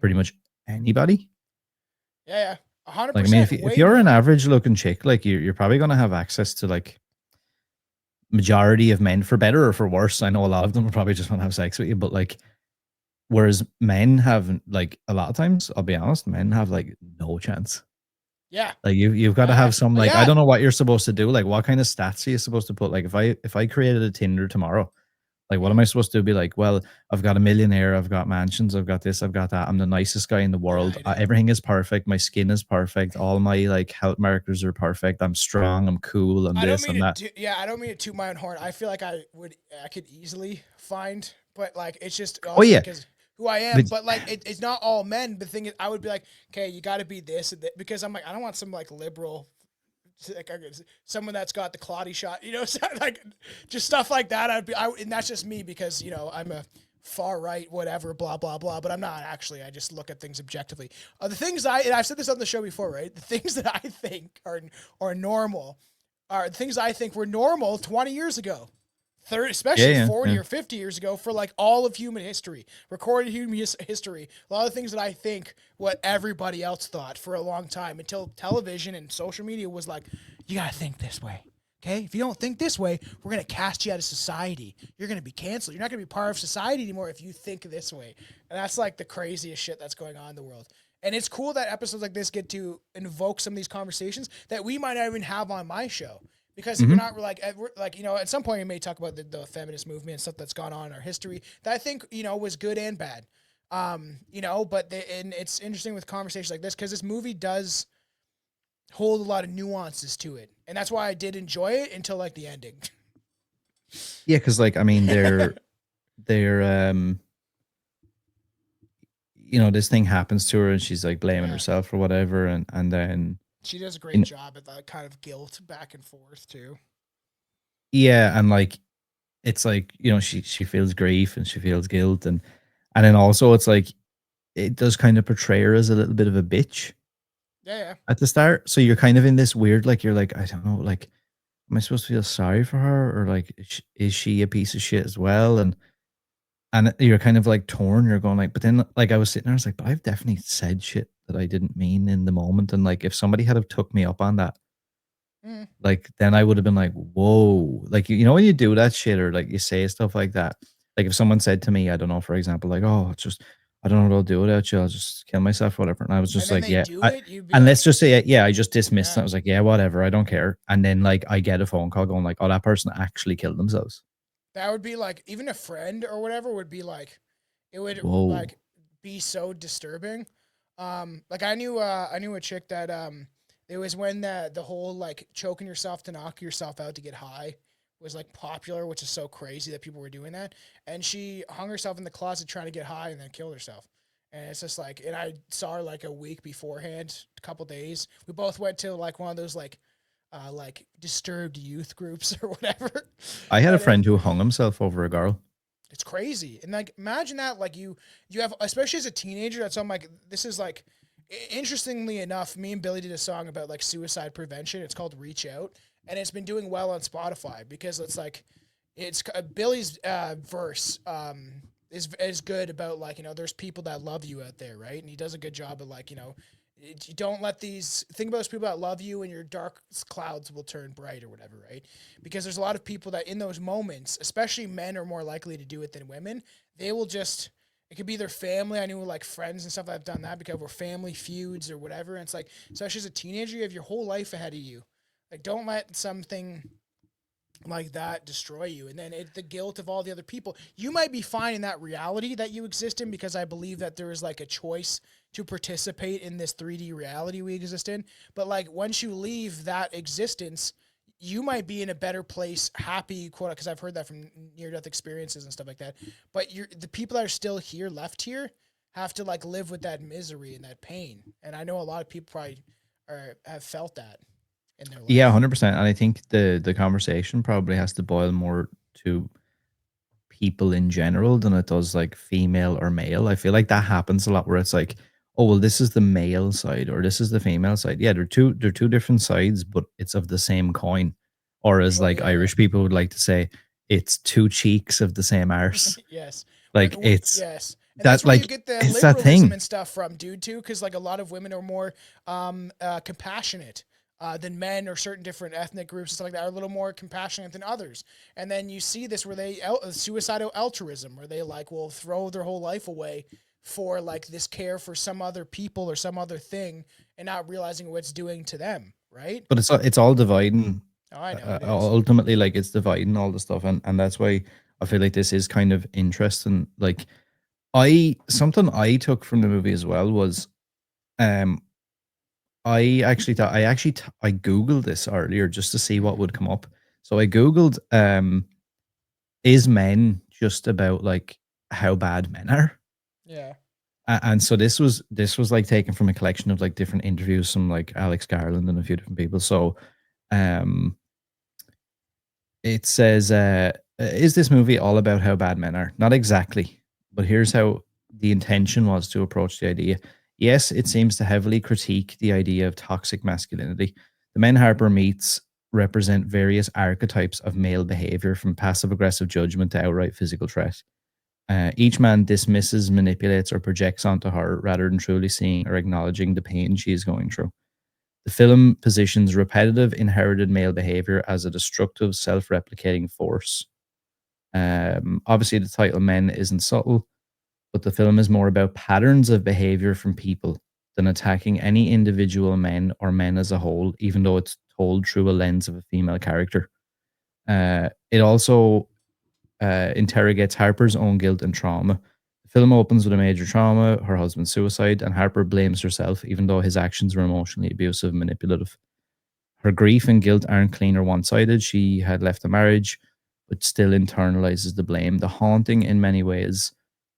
pretty much anybody.
Yeah, yeah.
Like I mean,
100%.
if
Way
you're an
more.
average looking chick, like you're probably gonna have access to like majority of men, for better or for worse. I know a lot of them will probably just want to have sex with you, but like whereas men have like a lot of times, I'll be honest, men have like no chance.
Yeah.
Like you've got to have some like I
Yeah.
don't know what you're supposed to do. Like what kind of stats are you supposed to put? Like if I created a Tinder tomorrow, like what am I supposed to be like? Well, I've got a millionaire, I've got mansions, I've got this, I've got that. I'm the nicest guy in the world.
I know.
Everything is perfect. My skin is perfect. All my like health markers are perfect. I'm strong. I'm cool. I'm
I don't
this.
mean
I'm that.
I don't mean to toot my own horn. I feel like I could easily find, but like it's just
Oh
also
yeah,
because who I am.
but
But like it's not all men. The thing is, I would be like, okay, you got to be this and that, because I'm like, I don't want some like liberal, like someone that's got the Claudie shot, like just stuff like that. And that's just me because I'm a far right, whatever, blah blah blah. But I'm not actually. I just look at things objectively. The things and I've said this on the show before, right? The things that I think are normal are the things I think were normal 20 years ago. 30, especially 40 or 50 years ago, for like all of human history, recorded human history. A lot of things that I think what everybody else thought for a long time, until television and social media was like, you got to think this way. Okay. If you don't think this way, we're going to cast you out of society. You're going to be canceled. You're not going to be part of society anymore if you think this way. And that's like the craziest shit that's going on in the world. And it's cool that episodes like this get to invoke some of these conversations that we might not even have on my show. Because we're not like, at some point we may talk about the feminist movement and stuff that's gone on in our history that I think, was good and bad. But and it's interesting with conversations like this because this movie does hold a lot of nuances to it. And that's why I did enjoy it until like the ending.
yeah, because like I mean they're this thing happens to her and she's like blaming herself or whatever, and then
she does a great job at that kind of guilt back and forth too.
Yeah, and like it's like she feels grief and she feels guilt, and then also it's like it does kind of portray her as a little bit of a bitch.
Yeah.
At the start, so you're kind of in this weird like you're like I don't know, like am I supposed to feel sorry for her or like is she a piece of shit as well? And you're kind of like torn. You're going like, but then like I was sitting there, I was like, but I've definitely said shit that I didn't mean in the moment, and like if somebody had have took me up on that. Like then I would have been like, whoa, like when you do that shit or like you say stuff like that, like if someone said to me, I don't know, for example, like, oh, it's just I don't know what I'll do without you, I'll just kill myself or whatever, and I was just like, yeah, and let's just say yeah, I just dismissed it. I was like, yeah, whatever, I don't care. And then like I get a phone call going like, oh, that person actually killed themselves.
That would be like, even a friend or whatever would be like, it would like be so disturbing. Like I knew a chick that it was when the whole like choking yourself to knock yourself out to get high was like popular, which is so crazy that people were doing that. And she hung herself in the closet trying to get high and then killed herself. And it's just like, and I saw her like a week beforehand, a couple days. We both went to like one of those like disturbed youth groups or whatever.
I had a friend who hung himself over a girl.
It's crazy. And like, imagine that, like you have, especially as a teenager, that's something like, this is like, interestingly enough, me and Billy did a song about like suicide prevention. It's called Reach Out, and it's been doing well on Spotify because it's like, it's Billy's verse is good about like, there's people that love you out there, right? And he does a good job of like, you don't let think about those people that love you and your dark clouds will turn bright or whatever, right? Because there's a lot of people that in those moments, especially men are more likely to do it than women. They will just, it could be their family. I knew like friends and stuff that have done that because we're family feuds or whatever. And it's like, especially as a teenager, you have your whole life ahead of you. Like, don't let something like that destroy you. And then the guilt of all the other people. You might be fine in that reality that you exist in, because I believe that there is like a choice to participate in this 3D reality we exist in. But like once you leave that existence, you might be in a better place, happy, quote, because I've heard that from near-death experiences and stuff like that. But the people that are still here, left here, have to like live with that misery and that pain. And I know a lot of people probably have felt that in their life.
Yeah, 100%. And I think the conversation probably has to boil more to people in general than it does like female or male. I feel like that happens a lot where it's like, oh well, this is the male side or this is the female side. Yeah, they're two different sides, but it's of the same coin. or as
Oh,
like
yeah,
Irish people would like to say, it's two cheeks of the same arse.
yes.
Like it's
Yes. And that's
that
where you
like
get the
it's that
liberalism
thing.
and stuff from, dude, too, because like a lot of women are more compassionate than men, or certain different ethnic groups and stuff like that are a little more compassionate than others. And then you see this where suicidal altruism, where they like will throw their whole life away for like this care for some other people or some other thing, and not realizing what it's doing to them, right?
But it's all dividing.
Oh, I know it is.
Ultimately, like it's dividing all the stuff, and that's why I feel like this is kind of interesting. Like something I took from the movie as well was um I actually thought I googled this earlier just to see what would come up. So I googled is men just about like how bad men are?
Yeah.
And so this was like taken from a collection of like different interviews from like Alex Garland and a few different people. So um it says is this movie all about how bad men are? Not exactly, but here's how the intention was to approach the idea. Yes, it seems to heavily critique the idea of toxic masculinity. The men Harper meets represent various archetypes of male behavior, from passive aggressive judgment to outright physical threat. Each man dismisses, manipulates, or projects onto her rather than truly seeing or acknowledging the pain she is going through. The film positions repetitive inherited male behavior as a destructive, self replicating force. Obviously, the title Men isn't subtle, but the film is more about patterns of behavior from people than attacking any individual men or men as a whole, even though it's told through a lens of a female character. It also interrogates Harper's own guilt and trauma. The film opens with a major trauma, her husband's suicide, and Harper blames herself, even though his actions were emotionally abusive and manipulative. Her grief and guilt aren't clean or one sided. She had left the marriage, but still internalizes the blame. The haunting, in many ways,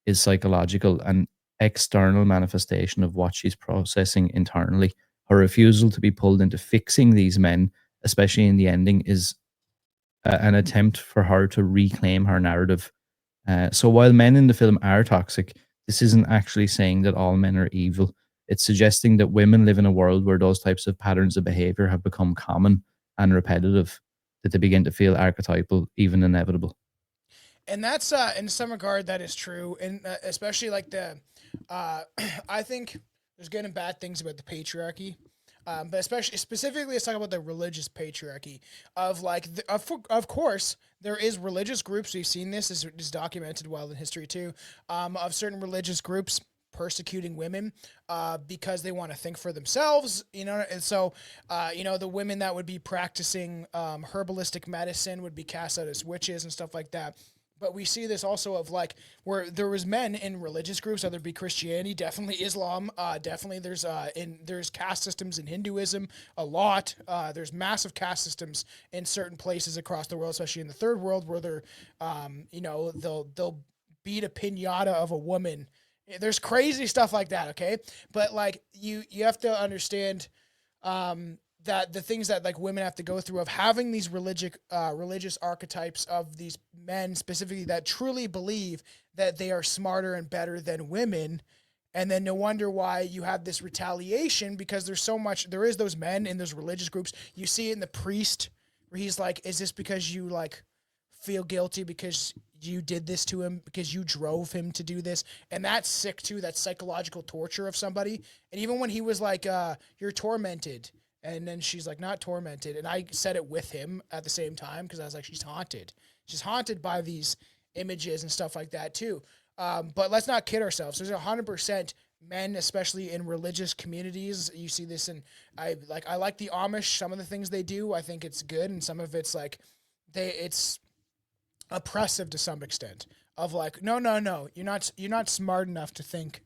is psychological, an external manifestation of what she's processing internally. Her refusal to be pulled into fixing these men, especially in the ending, is an attempt for her to reclaim her narrative. So while men in the film are toxic, this isn't actually saying that all men are evil. It's suggesting that women live in a world where those types of patterns of behavior have become common and repetitive, that they begin to feel archetypal, even inevitable.
And that's in some regard that is true, and especially like the I think there's good and bad things about the patriarchy, but especially specifically let's talk about the religious patriarchy of like of course there is religious groups. We've seen this is documented well in history too, of certain religious groups persecuting women because they want to think for themselves, you know. And so the women that would be practicing herbalistic medicine would be cast out as witches and stuff like that. But we see this also of like where there was men in religious groups, whether it be Christianity, definitely Islam, definitely there's caste systems in Hinduism a lot. There's massive caste systems in certain places across the world, especially in the third world, where they're they'll beat a pinata of a woman. There's crazy stuff like that, okay? But like you have to understand that the things that like women have to go through of having these religious archetypes of these men specifically that truly believe that they are smarter and better than women. And then no wonder why you have this retaliation, because there is those men in those religious groups. You see it in the priest where he's like, is this because you like feel guilty because you did this to him, because you drove him to do this? And that's sick too. That's psychological torture of somebody. And even when he was like, you're tormented. And then she's like, not tormented. And I said it with him at the same time, because I was like, she's haunted. She's haunted by these images and stuff like that too. But let's not kid ourselves. There's 100% men, especially in religious communities. You see this, and I like the Amish. Some of the things they do, I think it's good, and some of it's like it's oppressive to some extent. Of like, no, you're not smart enough to think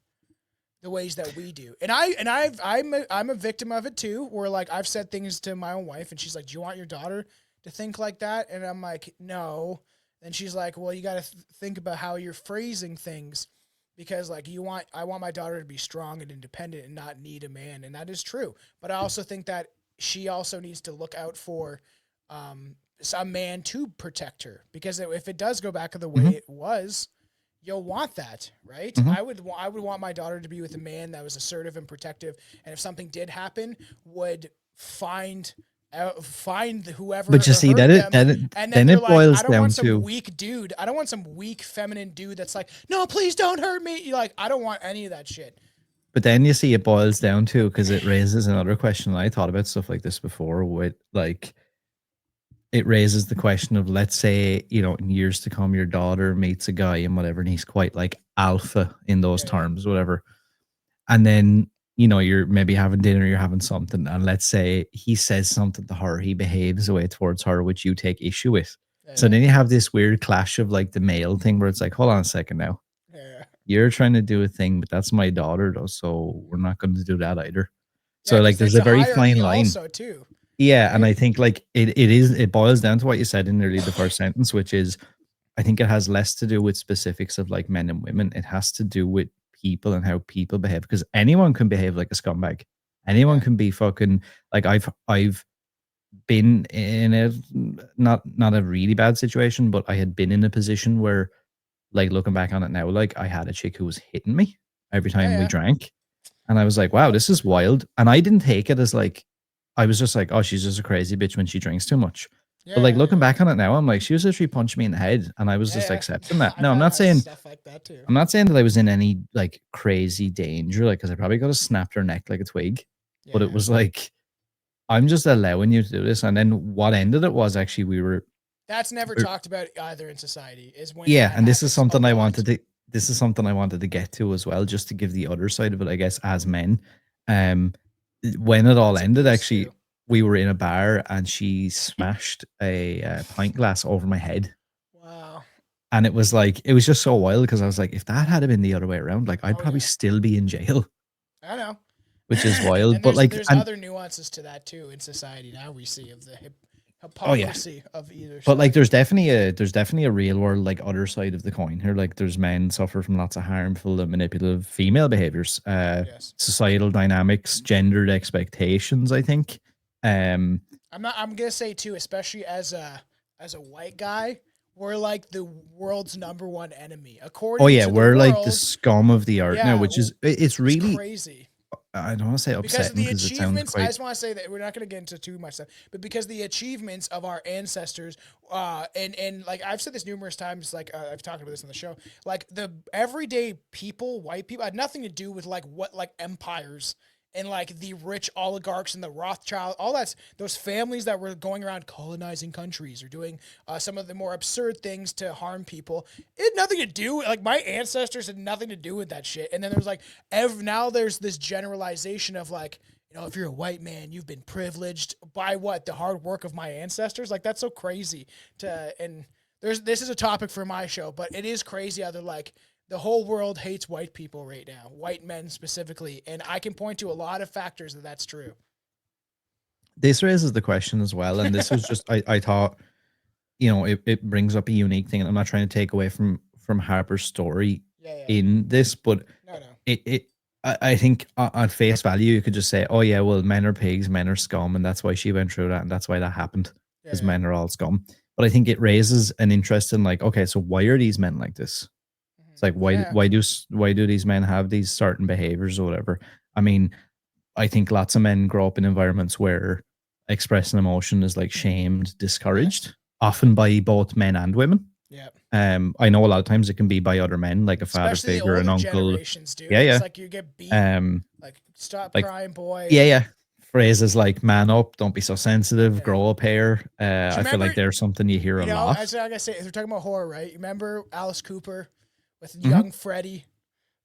the ways that we do. And I'm a victim of it too, where like I've said things to my own wife and she's like, do you want your daughter to think like that? And I'm like, no. And she's like, well, you got to think about how you're phrasing things, because like I want my daughter to be strong and independent and not need a man. And that is true. But I also think that she also needs to look out for some man to protect her, because if it does go back to the way it was, you'll want that, right?
Mm-hmm.
I would want my daughter to be with a man that was assertive and protective, and if something did happen, would find find whoever
But you
or
see,
hurt them,
then
and
then
they're
it
like,
boils
I don't
down
want some
to
weak dude. I don't want some weak feminine dude that's like, no, please don't hurt me. You're like, I don't want any of that shit.
But then you see it boils down to, because it raises another question. I thought about stuff like this before, with like it raises the question of, let's say, in years to come, your daughter meets a guy and whatever, and he's quite like alpha in those
Yeah.
terms, whatever. And then, you're maybe having dinner, you're having something, and let's say he says something to her, he behaves a way towards her, which you take issue with. So
Yeah.
then you have this weird clash of like the male thing where it's like, hold on a second now.
Yeah.
You're trying to do a thing, but that's my daughter though, so we're not going to do that either. So
Yeah,
like
'cause
there's
it's
a very
hierarchy
fine line.
also too.
Yeah, and
Right?
I think like it boils down to what you said in nearly the first sentence, which is, I think it has less to do with specifics of like men and women. It has to do with people and how people behave, because anyone can behave like a scumbag. Anyone
Yeah.
can be fucking like, I've been in a not a really bad situation, but I had been in a position where, like, looking back on it now, like I had a chick who was hitting me every time we
Yeah.
drank. And I was like, wow, this is wild. And I didn't take it as like, I was just like, oh, she's just a crazy bitch when she drinks too much. But like looking back on it now, I'm like, she was literally punching me in the head, and I was just accepting that. No,
I've
I'm not
had
saying
stuff like that too.
I'm not saying that I was in any like crazy danger, like, because I probably could have snapped her neck like a twig. But it was like, I'm just allowing you to do this. And then what ended it was, actually,
That's never talked about either in society. Is when
yeah,
that
and this is
happens
something
a
I
lot.
wanted to get to as well, just to give the other side of it, I guess, as men. When it all ended, actually,
too.
we were in a bar and she smashed a pint glass over my head.
Wow.
And it was like, it was just so wild, because I was like, if that had been the other way around, like, I'd probably still be in jail,
I know.
which is wild.
And
But like,
there's
and,
other nuances to that too in society now. We see of the
oh yeah,
hypocrisy of either
but
side.
like, there's definitely a real world, like, other side of the coin here. Like, there's men suffer from lots of harmful and manipulative female behaviors,
Yes.
societal dynamics, gendered expectations, I think.
I'm gonna say too, especially as a white guy, we're like the world's #1 enemy. According
Oh yeah,
to
we're
the
like
world,
the scum of the art now,
yeah,
which is, it's really,
crazy.
I don't want to say
Because of
upsetting,
the
because it sounds
achievements, I
quite,
just want to say that we're not going to get into too much stuff, but because the achievements of our ancestors, and like I've said this numerous times, like I've talked about this on the show, like the everyday people, white people, had nothing to do with like what like empires and like the rich oligarchs and the Rothschild, all that's those families that were going around colonizing countries or doing some of the more absurd things to harm people. It had nothing to do, like my ancestors had nothing to do with that shit. And then there's like now there's this generalization of like, if you're a white man, you've been privileged by what? The hard work of my ancestors? Like that's so crazy and this is a topic for my show, but it is crazy how they're like, the whole world hates white people right now, white men specifically, and I can point to a lot of factors that that's true.
this raises the question as well, and this was just, I thought, it brings up a unique thing, and I'm not trying to take away from Harper's story in this, but
No.
I think on face value, you could just say, oh yeah, well, men are pigs, men are scum, and that's why she went through that, and that's why that happened, because men are all scum. But I think it raises an interest in like, okay, so why are these men like this? It's like, why do these men have these certain behaviors or whatever? I mean, I think lots of men grow up in environments where expressing emotion is like shamed, discouraged, often by both men and women.
Yeah.
I know a lot of times it can be by other men, like a father
Especially
figure,
the
an
older
uncle.
generations, dude.
Yeah, yeah.
It's like you get beat. Like stop
like,
crying, boy.
Yeah, yeah. Phrases like "man up," "don't be so sensitive," "grow up here." I feel like there's something you hear a lot.
As I say, if we're talking about horror, right? You remember Alice Cooper with young Freddy?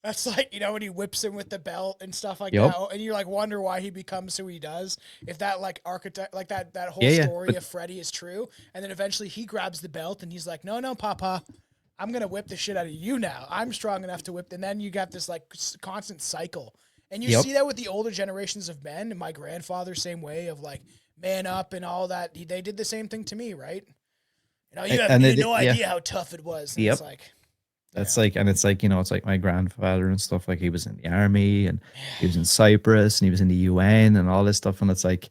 That's like, when he whips him with the belt and stuff like that. And you like wonder why he becomes who he does. If that like archetype, like that whole story of Freddy is true. And then eventually he grabs the belt and he's like, no, Papa, I'm going to whip the shit out of you now. I'm strong enough to whip. And then you got this like constant cycle. And you see that with the older generations of men. And my grandfather, same way of like man up and all that. They did the same thing to me, right? You have no idea how tough it was. And it's like,
that's like, and it's like, it's like my grandfather and stuff, like he was in the army and he was in Cyprus and he was in the UN and all this stuff. And it's like,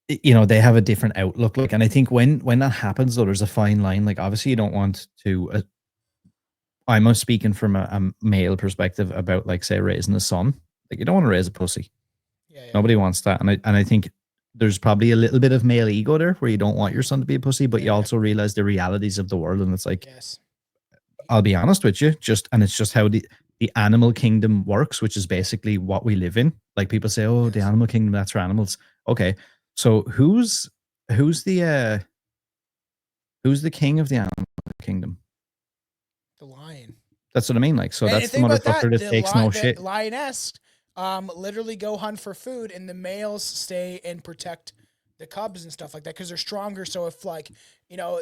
they have a different outlook. Like, and I think when that happens, though, there's a fine line. Like, obviously you don't want to, I'm speaking from a male perspective about, like, say, raising a son. Like, you don't want to raise a pussy. Nobody wants that. And I think there's probably a little bit of male ego there where you don't want your son to be a pussy, but you
Yeah.
also realize the realities of the world. And it's like,
Yes.
I'll be honest with you, it's just how the animal kingdom works, which is basically what we live in. Like people say, oh, the
Yes.
animal kingdom, that's for animals. Okay. So who's the king of the animal kingdom?
The lion.
That's what I mean. Like, so
And
that's the
think about
motherfucker that
the
takes no
the
shit.
lioness literally go hunt for food, and the males stay and protect the cubs and stuff like that because they're stronger. So if like, you know,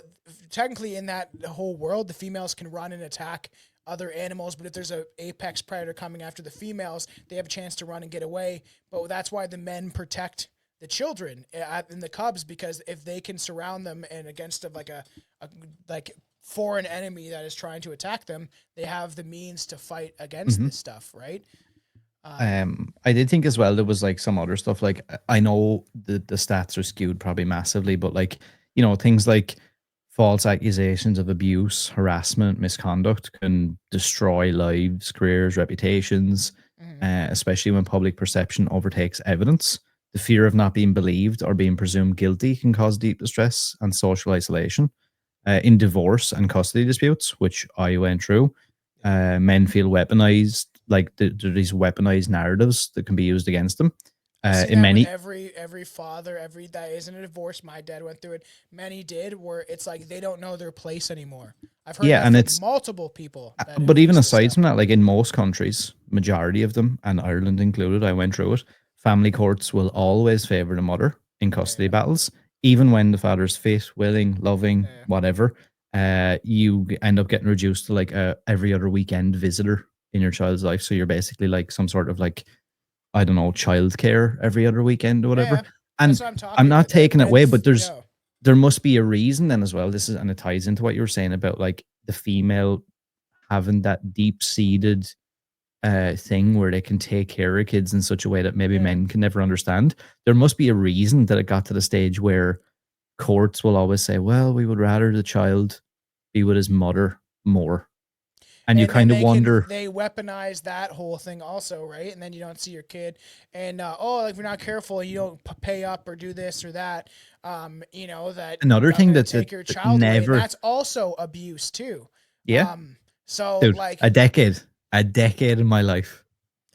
technically in that whole world, the females can run and attack other animals, but if there's a apex predator coming after the females, they have a chance to run and get away. But that's why the men protect the children and the cubs, because if they can surround them and against like a like foreign enemy that is trying to attack them, they have the means to fight against this stuff, right?
I did think as well there was like some other stuff. Like I know the stats are skewed probably massively, but like, you know, things like false accusations of abuse, harassment, misconduct can destroy lives, careers, reputations, especially when public perception overtakes evidence. The fear of not being believed or being presumed guilty can cause deep distress and social isolation. In divorce and custody disputes, which I went through, men feel weaponized, like these weaponized narratives that can be used against them.
I see
In
that with
many,
every father, every that isn't a divorce. My dad went through it. Many did, where it's like they don't know their place anymore. I've heard
yeah,
that
and
from
it's
multiple people. That
but
have
even
faced this
aside
stuff.
from that, like in most countries, majority of them, and Ireland included, I went through it. Family courts will always favor the mother in custody
Yeah.
battles, even when the father's fit, willing, loving,
Yeah.
whatever. You end up getting reduced to like a every other weekend visitor in your child's life. So you're basically like some sort of like, I don't know, childcare every other weekend or whatever.
Yeah, that's
And
what I'm
I'm
talking
not
about.
taking it away, but
No.
there must be a reason then as well. This is, and it ties into what you were saying about like the female having that deep seated thing where they can take care of kids in such a way that maybe
Yeah.
men can never understand. There must be a reason that it got to the stage where courts will always say, well, we would rather the child be with his mother more. And you
And then
kind of wonder,
they weaponize that whole thing also, right? And then you don't see your kid, and oh, like if you're not careful, you don't pay up or do this or that. You know that
another
I'm
thing
gonna
that,
take your
that
child away, and
never,
that's also abuse too.
yeah,
So
dude,
like,
a decade in my life,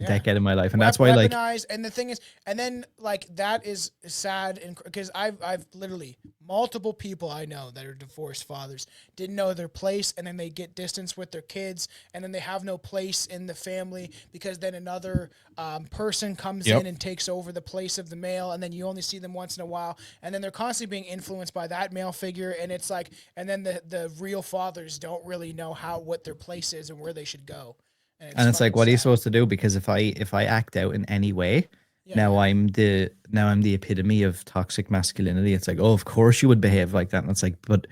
a
yeah.
decade in my life. And that's why like,
Weaponized, and the thing is, and then like that is sad, and because I've literally multiple people I know that are divorced fathers didn't know their place, and then they get distance with their kids, and then they have no place in the family because then another person comes
Yep.
in and takes over the place of the male, and then you only see them once in a while, and then they're constantly being influenced by that male figure, and it's like, and then the real fathers don't really know what their place is and where they should go.
and it's
fucking
like, what are you
sad.
supposed to do? Because if I act out in any way,
Yeah, yeah.
now I'm the epitome of toxic masculinity. It's like, oh, of course you would behave like that. And it's like, but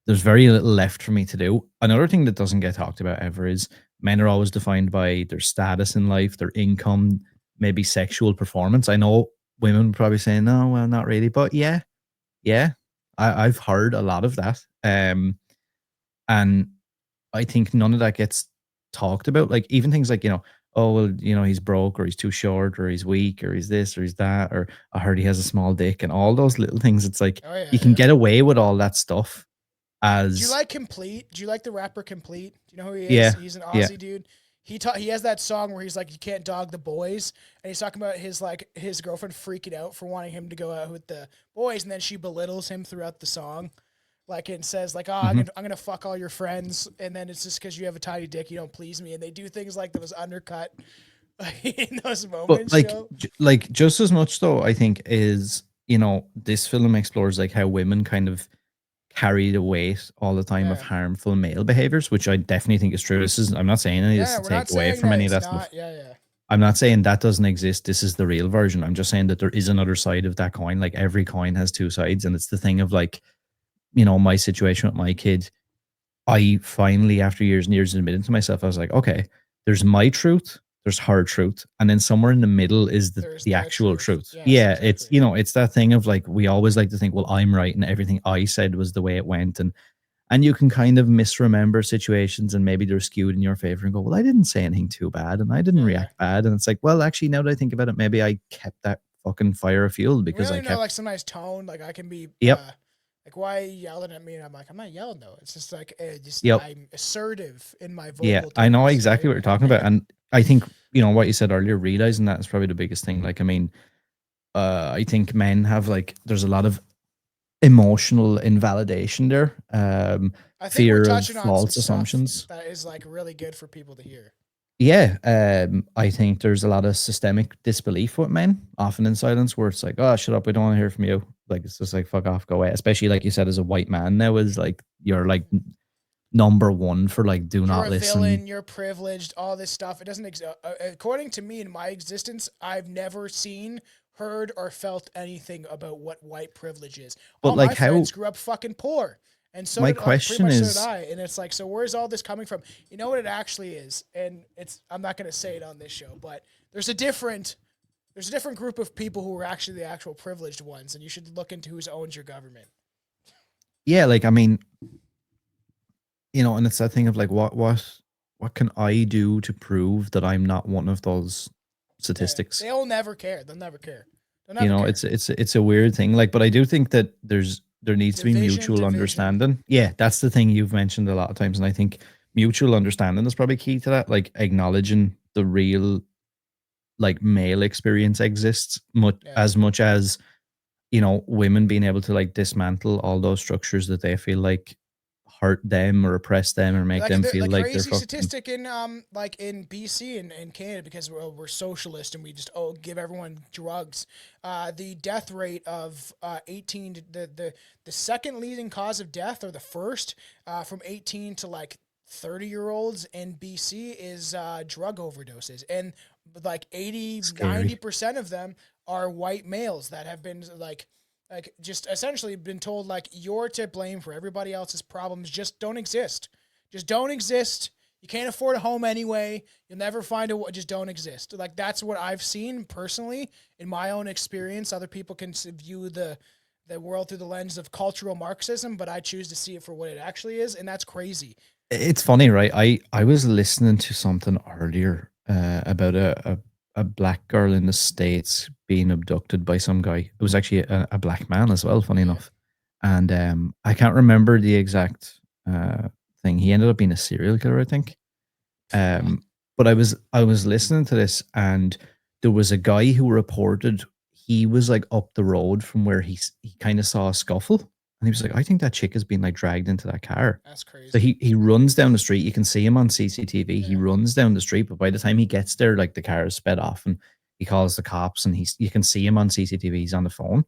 there's very little left for me to do. Another thing that doesn't get talked about ever is men are always defined by their status in life, their income, maybe sexual performance. I know women would probably say, no, well, not really. But yeah. I've heard a lot of that. And I think none of that gets talked about. Like even things like, oh well, he's broke or he's too short or he's weak or he's this or he's that, or I heard he has a small dick and all those little things. It's like
Oh yeah,
you can
yeah.
get away with all that stuff
Do you
as
like Complete? Do you like the rapper Complete? Do you know who he
yeah,
is? He's an
yeah.
Aussie dude. He has that song where he's like, you can't dog the boys, and he's talking about his girlfriend freaking out for wanting him to go out with the boys, and then she belittles him throughout the song, like and says like, oh,
Mhm.
I'm gonna fuck all your friends, and then it's just because you have a tiny dick, you don't please me, and they do things like those undercut in those
But
moments,
like like just as much though, I think is, this film explores like how women kind of carry the weight all the time of
Yeah,
harmful male behaviors, which I definitely think is true. I'm not saying any of this
yeah.
to
We're
take
not
away
saying
from
that
any of
it's
that stuff.
not. Yeah, yeah.
I'm not saying that doesn't exist. This is the real version. I'm just saying that there is another side of that coin. Like every coin has two sides. And it's the thing of like, my situation with my kid. I finally, after years and years, admitted to myself, I was like, okay, there's my truth, there's her truth. And then somewhere in the middle is
There's
the
their
actual
truth.
truth.
Yes,
Yeah. It's,
exactly.
it's that thing of like, we always like to think, well, I'm right. And everything I said was the way it went. And you can kind of misremember situations and maybe they're skewed in your favor and go, well, I didn't say anything too bad and I didn't
Yeah, yeah.
react bad. And it's like, well, actually, now that I think about it, maybe I kept that fucking fire a fuel
You
because I
really know,
kept.
like sometimes tone, like I can be,
Yep.
like, why are you yelling at me? And I'm like, I'm not yelling though. It's just like,
Yep.
I'm assertive in my
Yeah,
vocal
I know
tones,
exactly
right?
what you're talking about, and I think what you said earlier, realizing that is probably the biggest thing. Like, I mean, I think men have like there's a lot of emotional invalidation there,
I think we're
fear of
touching on some
false
stuff
assumptions.
that is like really good for people to hear.
Yeah, I think there's a lot of systemic disbelief with men, often in silence, where it's like, oh, shut up, we don't want to hear from you. Like, it's just like, fuck off, go away. Especially like you said, as a white man now, is like you're like number one for like do
You're
not
a
listen.
villain, you're privileged, all this stuff. It doesn't according to me in my existence, I've never seen, heard, or felt anything about what white privilege is.
But
All
like
my
how
friends grew up fucking poor. And so
my
did pretty
question
much so did
is,
I. And it's like, so where's all this coming from? You know what it actually is? And I'm not gonna say it on this show, but there's a different group of people who are actually the actual privileged ones, and you should look into who owns your government.
yeah, like I mean, and it's that thing of like, what can I do to prove that I'm not one of those statistics?
They'll never care. They'll never care. They'll never care.
It's a weird thing. Like, but I do think that there needs to be mutual understanding. Yeah, that's the thing you've mentioned a lot of times, and I think mutual understanding is probably key to that. Like acknowledging the real, like male experience exists as much as women being able to like dismantle all those structures that they feel like hurt them or oppress them or make them feel like they're
crazy
fucking.
statistic in like in BC and Canada, because we're socialist and we just give everyone drugs. The death rate of 18 the second leading cause of death, or the first, from 18 to like 30-year-olds in BC is drug overdoses, and like 90% of them are white males that have been like just essentially been told like, you're to blame for everybody else's problems. Just don't exist. Just don't exist. You can't afford a home anyway. You'll never find just don't exist. Like, that's what I've seen personally in my own experience. Other people can view the world through the lens of cultural Marxism, but I choose to see it for what it actually is. And that's crazy.
It's funny, right? I was listening to something earlier about a black girl in the States being abducted by some guy. It was actually a black man as well, funny enough. And I can't remember the exact thing. He ended up being a serial killer, I think. But I was listening to this, and there was a guy who reported he was like up the road from where he kind of saw a scuffle, and he was like, I think that chick has been like dragged into that car.
That's crazy.
So he runs down the street. You can see him on CCTV. He runs down the street, but by the time he gets there, like the car is sped off, and he calls the cops, and you can see him on CCTV. He's on the phone,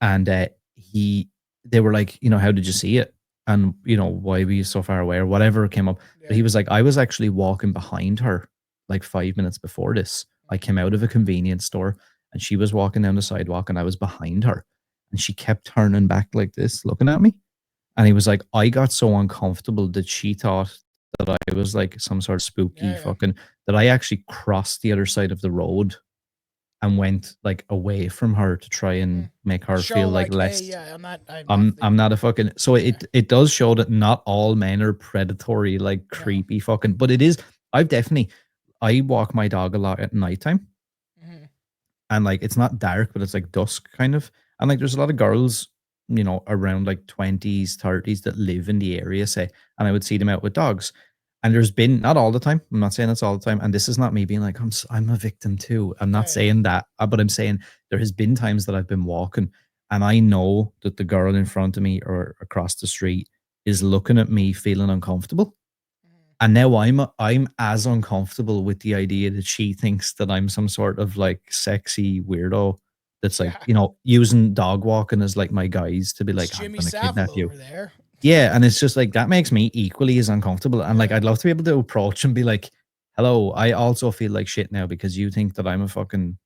and they were like, how did you see it? And why were you so far away, or whatever came up. But he was like, I was actually walking behind her like 5 minutes before this. I came out of a convenience store, and she was walking down the sidewalk, and I was behind her, and she kept turning back like this, looking at me. And he was like, I got so uncomfortable that she thought that I was like some sort of spooky fucking, that I actually crossed the other side of the road and went like away from her to try and make her feel like less.
Hey,
I'm not a fucking. So it does show that not all men are predatory, like creepy fucking. But it is. I walk my dog a lot at nighttime, and like it's not dark, but it's like dusk kind of. And like there's a lot of girls, around like 20s, 30s that live in the area, say, and I would see them out with dogs. And there's been, not all the time, I'm not saying it's all the time, and this is not me being like, I'm a victim too. I'm not saying that, but I'm saying there has been times that I've been walking, and I know that the girl in front of me or across the street is looking at me feeling uncomfortable. And now I'm as uncomfortable with the idea that she thinks that I'm some sort of like sexy weirdo that's like, using dog walking as like my guise to be like, I'm going to kidnap you.
Over there.
Yeah, and it's just like that makes me equally as uncomfortable. And like I'd love to be able to approach and be like, hello, I also feel like shit now because you think that I'm a fucking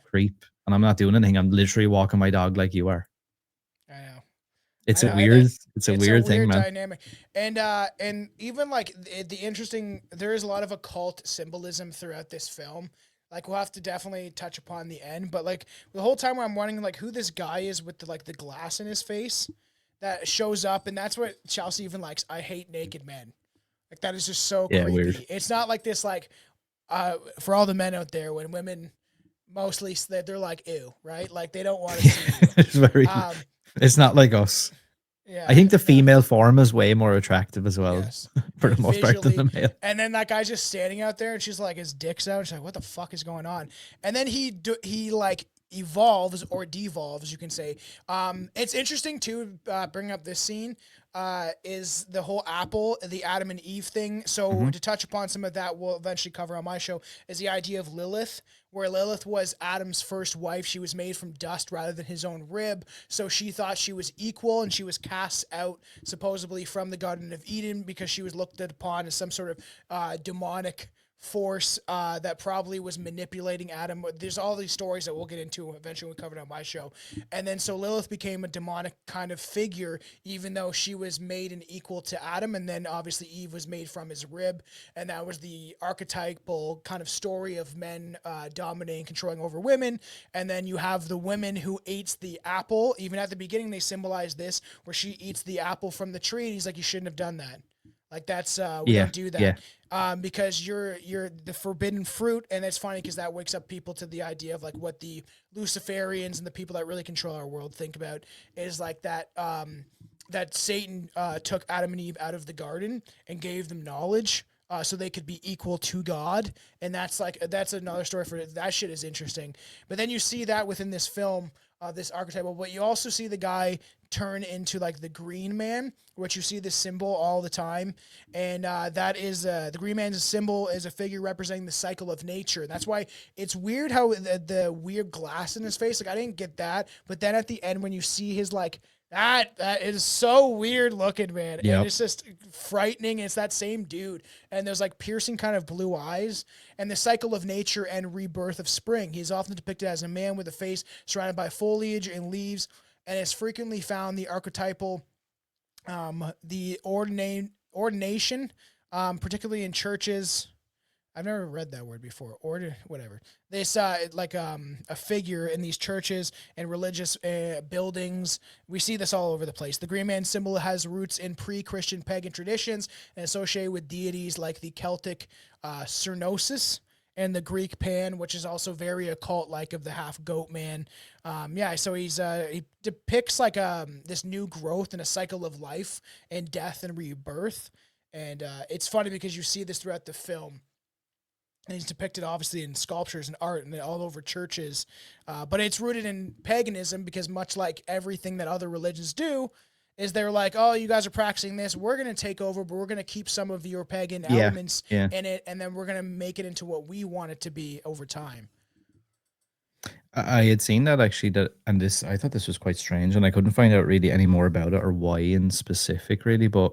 creep, and I'm not doing anything. I'm literally walking my dog like you are.
I know.
It's a weird thing, man.
Dynamic. And even like the interesting, there is a lot of occult symbolism throughout this film. Like, we'll have to definitely touch upon the end, but like the whole time I'm wondering like who this guy is with the glass in his face that shows up, and that's what Chelsea even likes. I hate naked men. Like, that is just so creepy.
Weird.
It's not like this, like, for all the men out there, when women mostly they're like ew, right? Like they don't want to see you.
It's very.
Um,
It's not like us.
yeah,
I think the
no,
female form is way more attractive as well,
yes,
for
like
the most part, than the
visually.
male.
And then that guy's just standing out there, and she's like, his dick's out. She's like, what the fuck is going on? And then he like evolves or devolves, you can say. It's interesting too. Bring up this scene. Is the whole apple, the Adam and Eve thing. So to touch upon some of that, we'll eventually cover on my show, is the idea of Lilith, where Lilith was Adam's first wife. She was made from dust rather than his own rib. So she thought she was equal, and she was cast out supposedly from the Garden of Eden because she was looked upon as some sort of demonic force that probably was manipulating Adam. There's all these stories that we'll get into eventually when we cover it on my show. And then so Lilith became a demonic kind of figure, even though she was made an equal to Adam. And then obviously Eve was made from his rib. And that was the archetypal kind of story of men dominating, controlling over women. And then you have the women who eats the apple. Even at the beginning, they symbolize this, where she eats the apple from the tree. And he's like, you shouldn't have done that. Like that's we don't do that because you're the forbidden fruit, and it's funny because that wakes up people to the idea of like what the Luciferians and the people that really control our world think about is like that that Satan took Adam and Eve out of the garden and gave them knowledge so they could be equal to God, and that's another story for that shit is interesting. But then you see that within this film. This archetypal, but you also see the guy turn into like the Green Man, which you see this symbol all the time, and that is the Green Man's symbol is a figure representing the cycle of nature. And that's why it's weird how the weird glass in his face. Like I didn't get that, but then at the end when you see his like. That is so weird looking, man.
Yep.
And it's just frightening. It's that same dude. And there's like piercing kind of blue eyes and the cycle of nature and rebirth of spring. He's often depicted as a man with a face surrounded by foliage and leaves, and is frequently found the archetypal, the ordination, particularly in churches. I've never read that word before. Order, whatever. They saw like a figure in these churches and religious buildings. We see this all over the place. The Green Man symbol has roots in pre-Christian pagan traditions and associated with deities like the Celtic Cernunnos and the Greek Pan, which is also very occult-like of the half-goat man. So he depicts like this new growth and a cycle of life and death and rebirth. And it's funny because you see this throughout the film. And he's depicted obviously in sculptures and art and all over churches. But it's rooted in paganism because much like everything that other religions do, is they're like, oh, you guys are practicing this. We're going to take over, but we're going to keep some of your pagan elements in it. And then we're going to make it into what we want it to be over time.
I had seen that actually, I thought this was quite strange, and I couldn't find out really any more about it or why in specific, really. But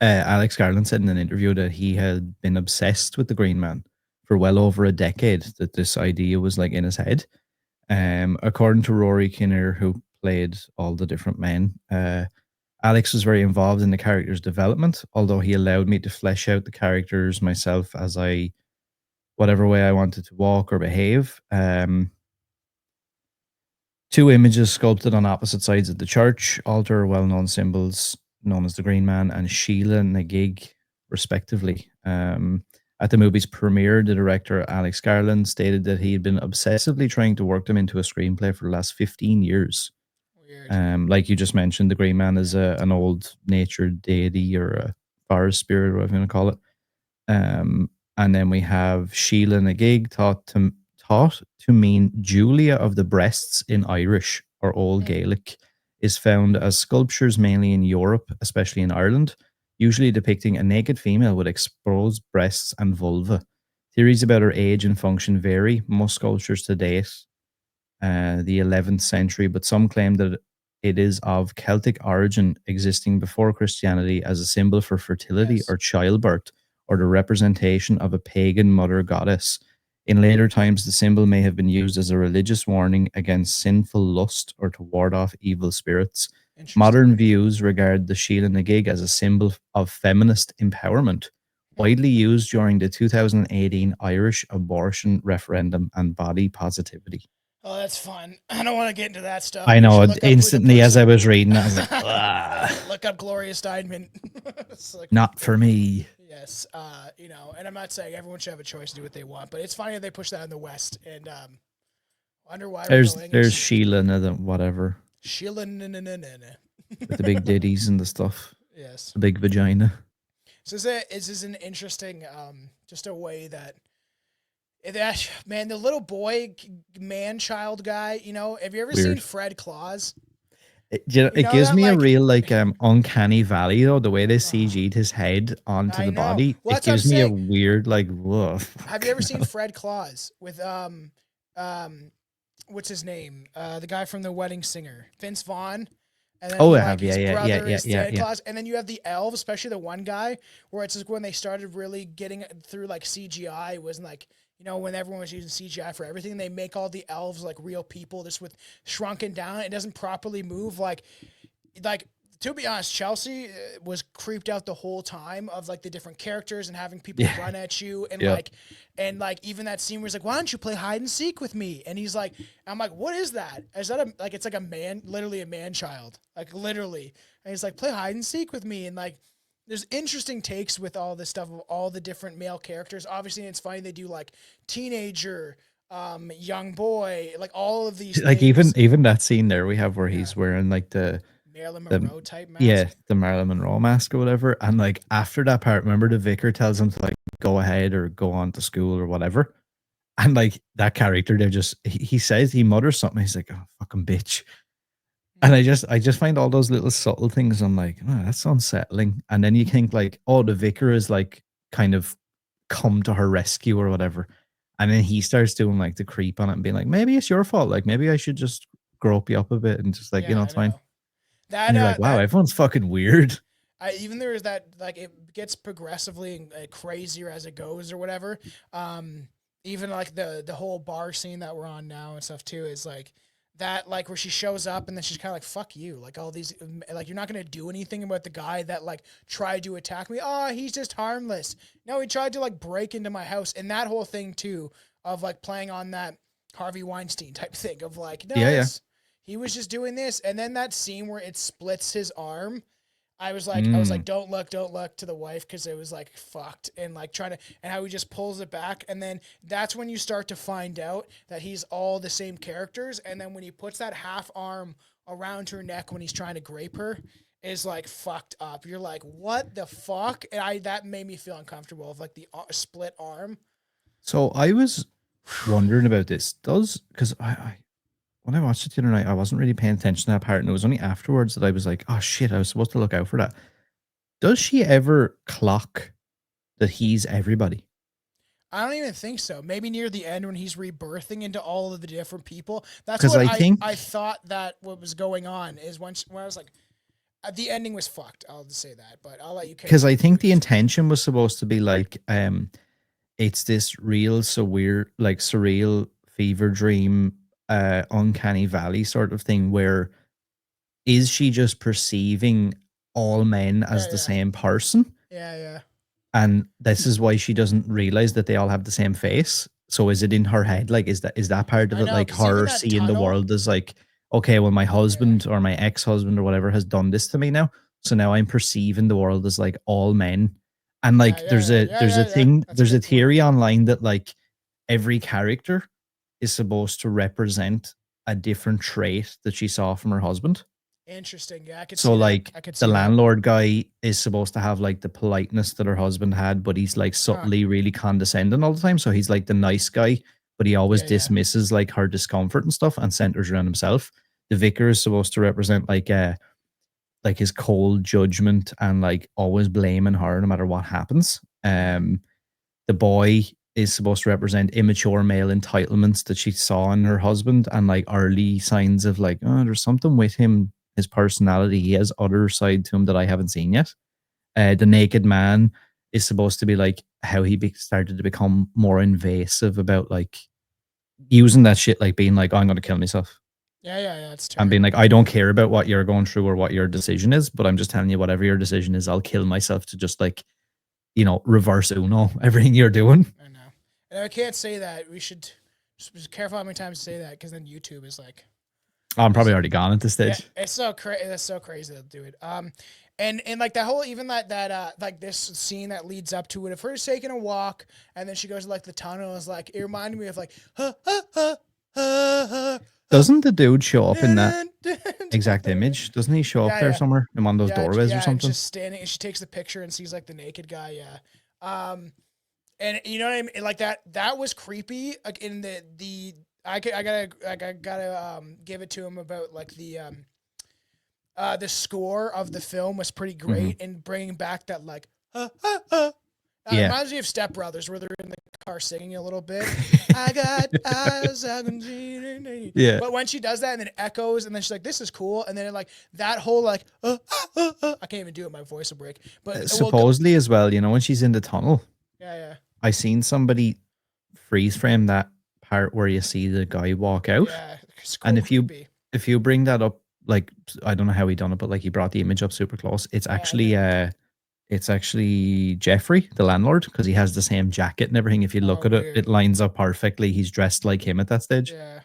Alex Garland said in an interview that he had been obsessed with the Green Man for well over a decade, that this idea was like in his head. According to Rory Kinnear, who played all the different men, Alex was very involved in the character's development, although he allowed me to flesh out the characters myself as whatever way I wanted to walk or behave. Two images sculpted on opposite sides of the church altar, well-known symbols known as the Green Man and Sheila Nagig, respectively. At the movie's premiere, the director Alex Garland stated that he had been obsessively trying to work them into a screenplay for the last 15 years.
Weird.
Like you just mentioned, the Green Man is an old nature deity or a forest spirit, or whatever you want to call it. And then we have Sheila Nagig, thought to mean Julia of the breasts in Irish or Old Gaelic, is found as sculptures mainly in Europe, especially in Ireland, usually depicting a naked female with exposed breasts and vulva. Theories about her age and function vary. Most sculptures to date, the 11th century, but some claim that it is of Celtic origin, existing before Christianity as a symbol for fertility or childbirth, or the representation of a pagan mother goddess. In later times, the symbol may have been used as a religious warning against sinful lust or to ward off evil spirits. Modern views regard the Sheila Nagig as a symbol of feminist empowerment, widely used during the 2018 Irish abortion referendum and body positivity.
Oh, that's fun. I don't want to get into that stuff.
I know, instantly as I was reading, I was like,
look up Gloria Steinem.
not for me.
Yes, you know, and I'm not saying everyone should have a choice to do what they want, but it's funny that they push that in the West, and wonder why we're going.
There's Sheila and the whatever
Sheila,
with the big ditties and the stuff,
yes.
the big vagina.
So this is an interesting, just a way that man, the little boy, man, child guy. You know, have you ever seen
Weird.
Fred Claus?
It gives
that,
me a
like,
real like uncanny valley though, the way they CG'd his head onto
I
the
know.
body.
Well,
It
that's what I'm
gives me a
saying.
weird like whoa.
Have you ever seen Fred Claus with what's his name? The guy from The Wedding Singer, Vince Vaughn. And then
Oh, I
like
have,
his
yeah,
brother is
yeah.
Santa Claus, and then you have the elves, especially the one guy, where it's like when they started really getting through like CGI. It wasn't like, you know, when everyone was using CGI for everything, they make all the elves like real people, just with shrunken down. It doesn't properly move like to be honest, Chelsea was creeped out the whole time of like the different characters and having people
Yeah.
run at you and
Yeah.
like even that scene where he's like, "Why don't you play hide and seek with me?" And he's like, "I'm like, what is that? Is that it's like a man, literally a man child, like literally." And he's like, "Play hide and seek with me," and like. There's interesting takes with all this stuff of all the different male characters. Obviously, it's funny they do like teenager, young boy, like all of these
Like
things.
even that scene there we have where
Yeah.
he's wearing like
Marilyn
the
Monroe type
yeah,
mask.
the Marilyn Monroe mask or whatever. And like after that part, remember the vicar tells him to like go ahead or go on to school or whatever. And like that character, they're just he says he mutters something. He's like, "Oh fucking bitch." And I just find all those little subtle things. I'm like, oh, that's unsettling. And then you think like, oh, the vicar is like kind of come to her rescue or whatever. And then he starts doing like the creep on it and being like, maybe it's your fault. Like maybe I should just grope you up a bit and just like,
Yeah, I
it's fine.
know. That
And you're like, wow, everyone's fucking weird.
even there is that like it gets progressively crazier as it goes or whatever. Even like the whole bar scene that we're on now and stuff too is like that like where she shows up and then she's kind of like fuck you, like all these like you're not gonna do anything about the guy that like tried to attack me. Oh, he's just harmless. No, he tried to like break into my house, and that whole thing too of like playing on that Harvey Weinstein type thing of like no,
Yeah.
he was just doing this, and then that scene where it splits his arm. I was like,
Mm.
don't look to the wife because it was like fucked and like trying to, and how he just pulls it back, and then that's when you start to find out that he's all the same characters, and then when he puts that half arm around her neck when he's trying to grape her, is like fucked up. You're like, what the fuck? And that made me feel uncomfortable of like the split arm.
So I was wondering about this. Because I when I watched it the other night, I wasn't really paying attention to that part, and it was only afterwards that I was like, "Oh shit, I was supposed to look out for that." Does she ever clock that he's everybody?
I don't even think so. Maybe near the end when he's rebirthing into all of the different people. That's
'Cause
what
I think
I thought that what was going on is when I was like, the ending was fucked. I'll just say that, but I'll let you.
because I think the intention was supposed to be like, it's this real so weird, like surreal fever dream, uncanny valley sort of thing where is she just perceiving all men as the same person?
Yeah.
And this is why she doesn't realize that they all have the same face. So is it in her head? Like, is that part of
I
it?
know,
Like
'cause even
her
that
seeing the
tunnel.
world as like, okay, well, my husband or my ex-husband or whatever has done this to me now. So now I'm perceiving the world as like all men. And like there's a thing,
That's
there's a
good point.
theory online that like every character is supposed to represent a different trait that she saw from her husband.
Interesting. Yeah, I could
So
see that.
like
I could
the
see that.
landlord guy is supposed to have like the politeness that her husband had, but he's like subtly really condescending all the time. So he's like the nice guy, but he always
Yeah.
dismisses like her discomfort and stuff and centers around himself. The vicar is supposed to represent like his cold judgment and like always blaming her no matter what happens. The boy is supposed to represent immature male entitlements that she saw in her husband and like early signs of like, oh, there's something with him, his personality. He has other side to him that I haven't seen yet. The naked man is supposed to be like how he started to become more invasive about like using that shit, like being like, oh, I'm going to kill myself.
Yeah, that's true.
And being like, I don't care about what you're going through or what your decision is, but I'm just telling you, whatever your decision is, I'll kill myself to just like, reverse Uno everything you're doing.
I know. And I can't say that. We should just be careful how many times to say that because then YouTube is like,
I'm probably already gone at this
Yeah,
stage.
it's so crazy. It's so crazy to do it. And like that whole even that like this scene that leads up to it of her just taking a walk, and then she goes to like the tunnel. Is like it reminded me of like
Doesn't the dude show up in that
dun, dun,
exact image? Doesn't he show up
Yeah,
there
yeah.
somewhere in one of those doorways or something?
Just standing, and she takes the picture and sees like the naked guy. Yeah. And you know what I mean? Like that was creepy. Like in I gotta give it to him about like the score of the film was pretty great and bringing back that like It
Yeah.
reminds me of Step Brothers where they're in the car singing a little bit. I got eyes I can see.
Yeah.
But when she does that and then it echoes and then she's like, this is cool. And then it, like that whole like I can't even do it, my voice will break. But it will go-
Supposedly as well, you know, when she's in the tunnel,
yeah.
I seen somebody freeze frame that part where you see the guy walk out.
Yeah. It's
And
creepy.
if you bring that up, like I don't know how he done it, but like he brought the image up super close. It's actually Jeffrey, the landlord, because he has the same jacket and everything. If you look at
weird.
it, it lines up perfectly. He's dressed like him at that stage.
Yeah.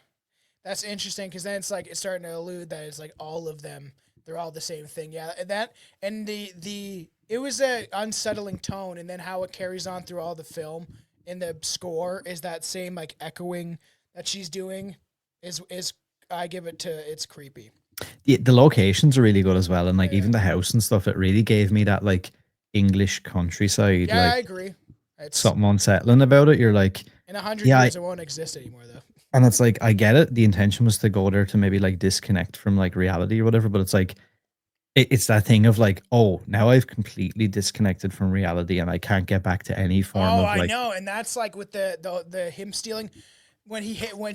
That's interesting because then it's like it's starting to allude that it's like all of them, they're all the same thing. Yeah. And that and the it was a unsettling tone, and then how it carries on through all the film in the score is that same like echoing that she's doing is I give it to it's creepy.
The locations are really good as well, and like even the house and stuff, it really gave me that like English countryside.
Yeah,
like
I agree. It's
something unsettling about it. You're like,
in 100
yeah,
years it won't exist anymore though.
and it's like I get it. The intention was to go there to maybe like disconnect from like reality or whatever, but it's like it's that thing of like, oh, now I've completely disconnected from reality and I can't get back to any form of like.
I know, and that's like with the him stealing when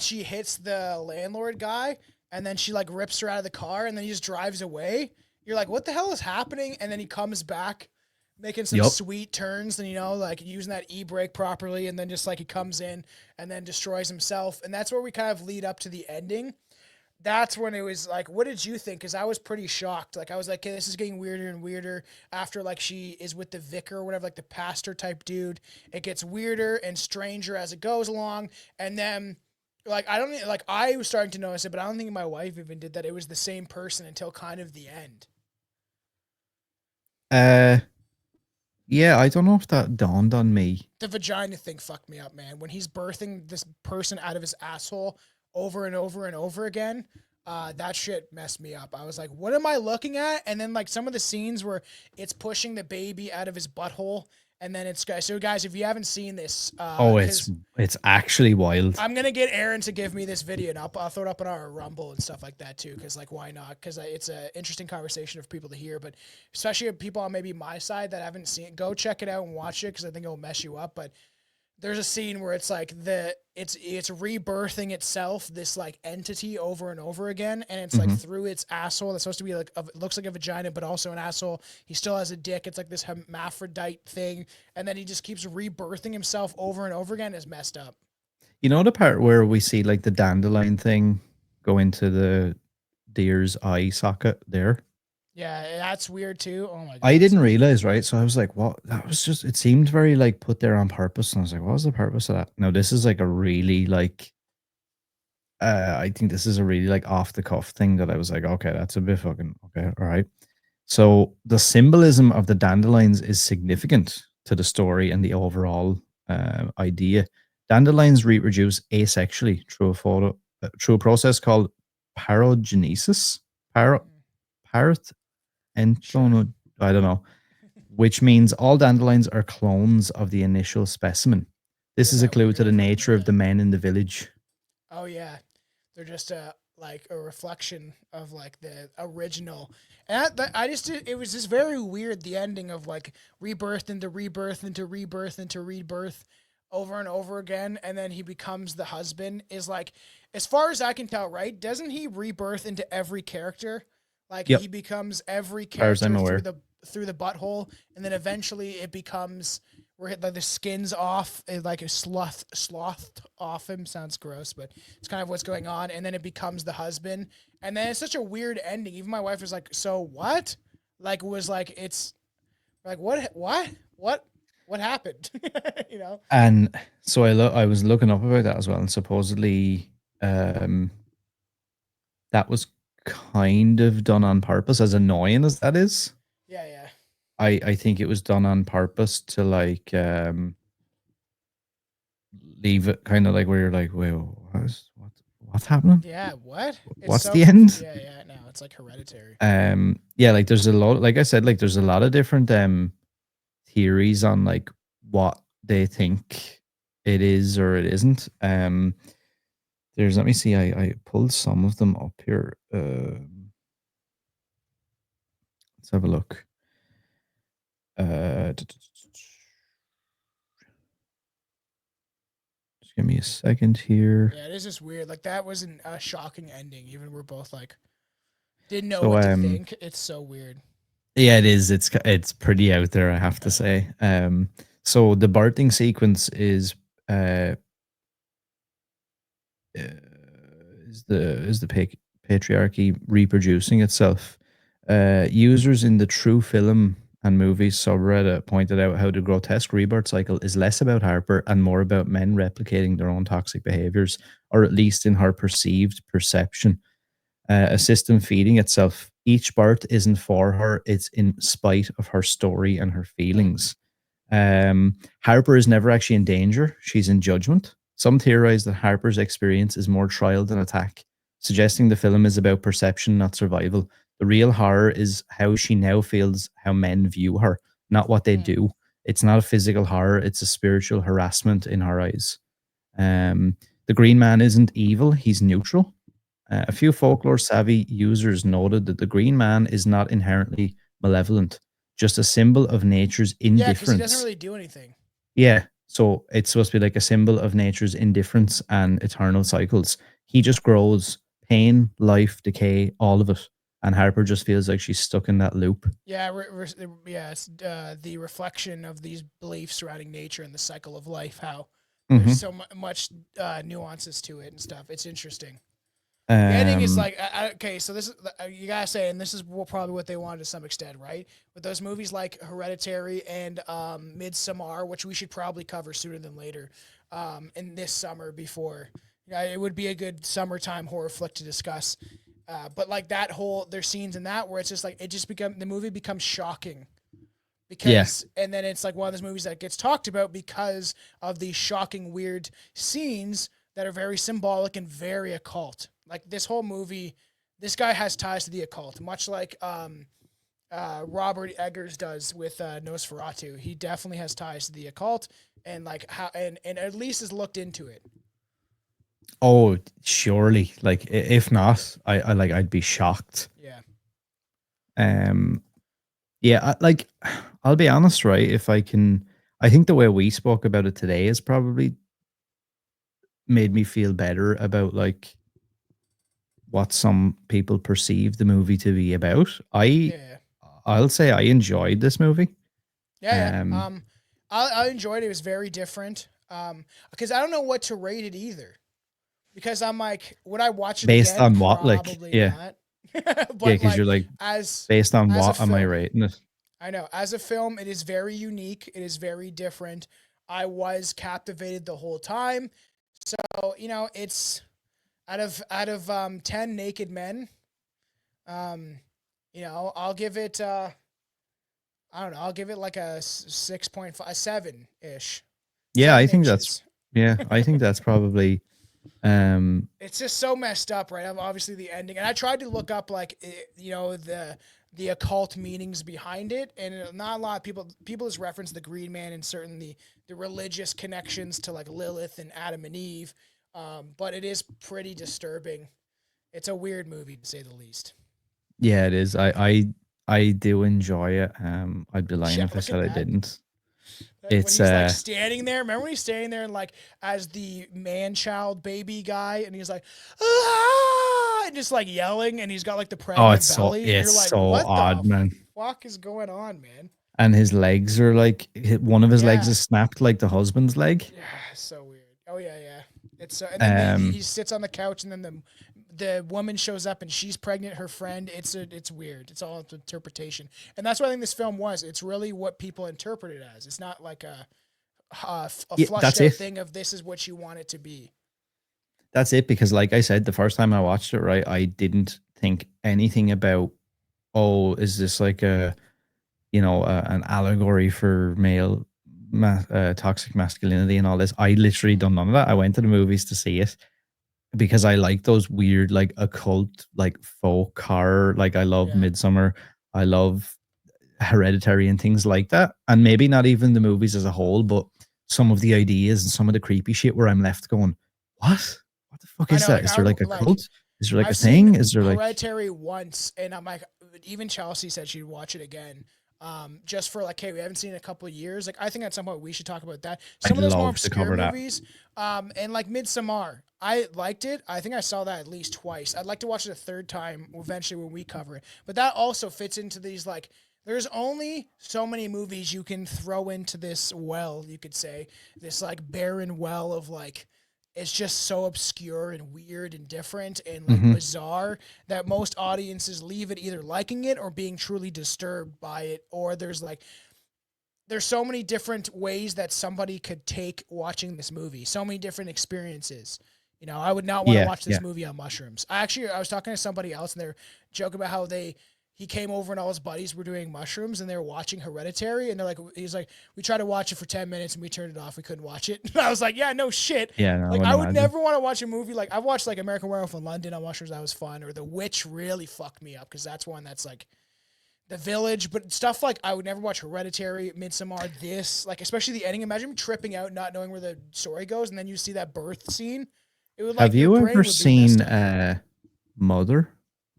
she hits the landlord guy, and then she like rips her out of the car, and then he just drives away. You're like, what the hell is happening? And then he comes back, making some sweet turns, and you know, like using that e-brake properly, and then just like he comes in and then destroys himself, and that's where we kind of lead up to the ending. That's when it was like, what did you think? Because I was pretty shocked. Like I was like, okay, this is getting weirder and weirder after like she is with the vicar or whatever, like the pastor type dude. It gets weirder and stranger as it goes along, and then like I don't like I was starting to notice it, but I don't think my wife even did that. It was the same person until kind of the end.
Yeah, I don't know if that dawned on me.
The vagina thing fucked me up, man. When he's birthing this person out of his asshole over and over and over again, that shit messed me up. I was like, what am I looking at? And then like some of the scenes where it's pushing the baby out of his butthole, and then it's so guys, if you haven't seen this,
It's actually wild.
I'm gonna get Aaron to give me this video, and I'll throw it up on our Rumble and stuff like that too, because like why not? Because it's an interesting conversation for people to hear, but especially people on maybe my side that haven't seen it, go check it out and watch it because I think it'll mess you up. But there's a scene where it's like it's rebirthing itself, this like entity over and over again, and it's like through its asshole that's supposed to be like it looks like a vagina but also an asshole. He still has a dick. It's like this hermaphrodite thing, and then he just keeps rebirthing himself over and over again. Is messed up.
You know the part where we see like the dandelion thing go into the deer's eye socket there?
Yeah, that's weird too. Oh my god.
I didn't realize, right? So I was like, what? That was just, it seemed very like put there on purpose. And I was like, what was the purpose of that? No, this is like a really like, I think this is a really like off the cuff thing that I was like, okay, that's a bit fucking, okay, all right. So the symbolism of the dandelions is significant to the story and the overall idea. Dandelions reproduce asexually through through a process called parogenesis. Parrot. And I don't know, which means all dandelions are clones of the initial specimen. This is a clue to the nature of the men in the village.
Oh yeah, they're just like a reflection of like the original. And it was just very weird. The ending of like rebirth into rebirth into rebirth into rebirth over and over again, and then he becomes the husband. Is like, as far as I can tell, right? Doesn't he rebirth into every character? Like he becomes every character through the butthole, and then eventually it becomes where like the skin's off, like a slothed off him. Sounds gross, but it's kind of what's going on. And then it becomes the husband, and then it's such a weird ending. Even my wife was like, "So what?" Like was like it's like what happened? You know.
And so I was looking up about that as well, and supposedly that was kind of done on purpose, as annoying as that is.
Yeah, yeah.
I think it was done on purpose to like leave it kind of like where you're like, well, what's happening?
Yeah, what? It's
What's
so
the end?
yeah, yeah, no, it's like Hereditary.
Yeah, like there's a lot, like I said, like there's a lot of different theories on like what they think it is or it isn't. There's, let me see, I pulled some of them up here. Let's have a look. Just give me a second here.
Yeah, it is just weird. Like that was a shocking ending. Even we're both like didn't know
So
what to think. It's so weird.
yeah, it is. It's pretty out there, I have to say. So the birthing sequence uh is the patriarchy reproducing itself. Users in the True Film and Movies subreddit pointed out how the grotesque rebirth cycle is less about Harper and more about men replicating their own toxic behaviors, or at least in her perceived perception. A system feeding itself. Each birth isn't for her, it's in spite of her story and her feelings. Harper is never actually in danger, she's in judgment. Some theorize that Harper's experience is more trial than attack, suggesting the film is about perception, not survival. The real horror is how she now feels how men view her, not what they
Hmm.
do. It's not a physical horror, it's a spiritual harassment in her eyes. The Green Man isn't evil, he's neutral. A few folklore savvy users noted that the Green Man is not inherently malevolent, just a symbol of nature's
Yeah, because he doesn't
indifference.
really do anything.
Yeah, so it's supposed to be like a symbol of nature's indifference and eternal cycles. He just grows pain, life, decay, all of it. And Harper just feels like she's stuck in that loop.
Yeah, yeah. It's the reflection of these beliefs surrounding nature and the cycle of life. How there's
Mm-hmm.
so much nuances to it and stuff. It's interesting. The ending is
Um,
like okay, so this is you gotta say, and this is probably what they wanted to some extent, right? With those movies like Hereditary and Midsommar, which we should probably cover sooner than later, in this summer before. Yeah, it would be a good summertime horror flick to discuss. But like that whole there's scenes in that where it's just like it just become the movie becomes shocking
yeah,
because and then it's like one of those movies that gets talked about because of these shocking weird scenes that are very symbolic and very occult. Like this whole movie, this guy has ties to the occult, much like Robert Eggers does with Nosferatu. He definitely has ties to the occult and like how and at least has looked into it.
oh, surely. Like, if not, I like, I'd be shocked.
Yeah.
Um, Yeah, like I'll be honest, right? If I can, I think the way we spoke about it today has probably made me feel better about like what some people perceive the movie to be about.
Yeah.
I'll say I enjoyed this movie.
Yeah, yeah.
Um,
I enjoyed it. It was very different. Because I don't know what to rate it either. Because I'm like, would I watch it
Based
again?
on what, like,
Probably
yeah,
not.
yeah,
But
because
like
you're like,
as
based on
as a
what am I
film,
rating it?
I know as a film, it is very unique. It is very different. I was captivated the whole time. So it's out of 10 naked men. Um, I'll give it. I don't know. I'll give it like a 6.5, 7 ish,
Yeah, I
seven
think that's,
inches.
yeah, I think that's probably, um,
It's just so messed up, right? Obviously the ending, and I tried to look up like the occult meanings behind it, and not a lot of people just reference the Green Man and certainly the religious connections to like Lilith and Adam and Eve, but it is pretty disturbing. It's a weird movie to say the least.
yeah, it is. I do enjoy it. I'd be lying
Yeah,
if I
look at
said I
that.
didn't.
Like when
It's
he's like standing there, remember when he's standing there and like as the man child baby guy and he's like, ah, and just like yelling and he's got like the
Oh,
pregnant belly. You're
it's
like,
so
what
odd,
the
man.
fuck is going on, man?
And his legs are like, one of his legs
Yeah.
is snapped like the husband's leg.
Yeah, so weird. Oh yeah, yeah. It's so, and then he
Um,
sits on the couch and then the woman shows up and she's pregnant, her friend. It's weird. It's all interpretation. And that's what I think this film was. It's really what people interpret it as. It's not like a
yeah,
flushed
that's
out
it.
thing of this is what you want it to be.
that's it, because like I said, the first time I watched it, right, I didn't think anything about, oh, is this like a, an allegory for male toxic masculinity and all this. I literally done none of that. I went to the movies to see it because I like those weird, like occult, like folk horror. Like I love
Yeah.
Midsummer. I love Hereditary and things like that. And maybe not even the movies as a whole, but some of the ideas and some of the creepy shit where I'm left going, what? What the fuck
I
is
know,
that?
like
Is there like a
like
cult? Is there like a
I've seen
thing? Is there like
Hereditary once, and I'm like, even Chelsea said she'd watch it again. Just for like, hey, we haven't seen it in a couple of years. Like, I think at some point we should talk about that. Some
I'd
of those more
love to
obscure
cover that.
movies, and like Midsommar, I liked it. I think I saw that at least twice. I'd like to watch it a third time eventually when we cover it. But that also fits into these like. There's only so many movies you can throw into this well, you could say, this like barren well of like, it's just so obscure and weird and different and like bizarre that most audiences leave it either liking it or being truly disturbed by it. Or there's so many different ways that somebody could take watching this movie, so many different experiences. I would not want to watch this movie on mushrooms. I was talking to somebody else and they're joking about how he came over and all his buddies were doing mushrooms and they were watching Hereditary, and he's like, we tried to watch it for 10 minutes and we turned it off. We couldn't watch it. And I was like, yeah, no shit.
Yeah, no,
like I would never want to watch a movie. Like I've watched like American Werewolf in London on mushrooms. That was fun. Or The Witch really fucked me up, 'cause that's one that's like The Village, but stuff like I would never watch Hereditary, Midsommar, this, like, especially the ending. Imagine me tripping out, not knowing where the story goes. And then you see that birth scene. It would like,
have you
your brain
ever
would be
seen
messed up.
Mother?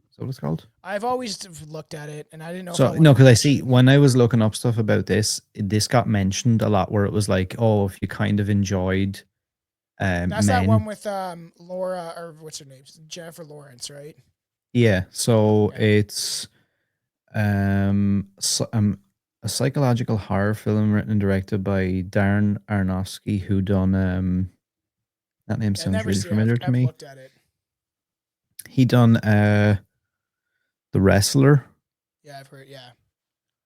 Is that what it's called?
I've always looked at it and I didn't know.
So no, because I see when I was looking up stuff about this got mentioned a lot, where it was like, oh, if you kind of enjoyed
That's
men.
that one with Laura, or what's her name? Jennifer Lawrence, right?
Yeah. So
Yeah.
it's a psychological horror film written and directed by Darren Aronofsky, who done that name sounds really familiar to
I've
me.
looked at it.
He done The Wrestler.
Yeah, I've heard. Yeah.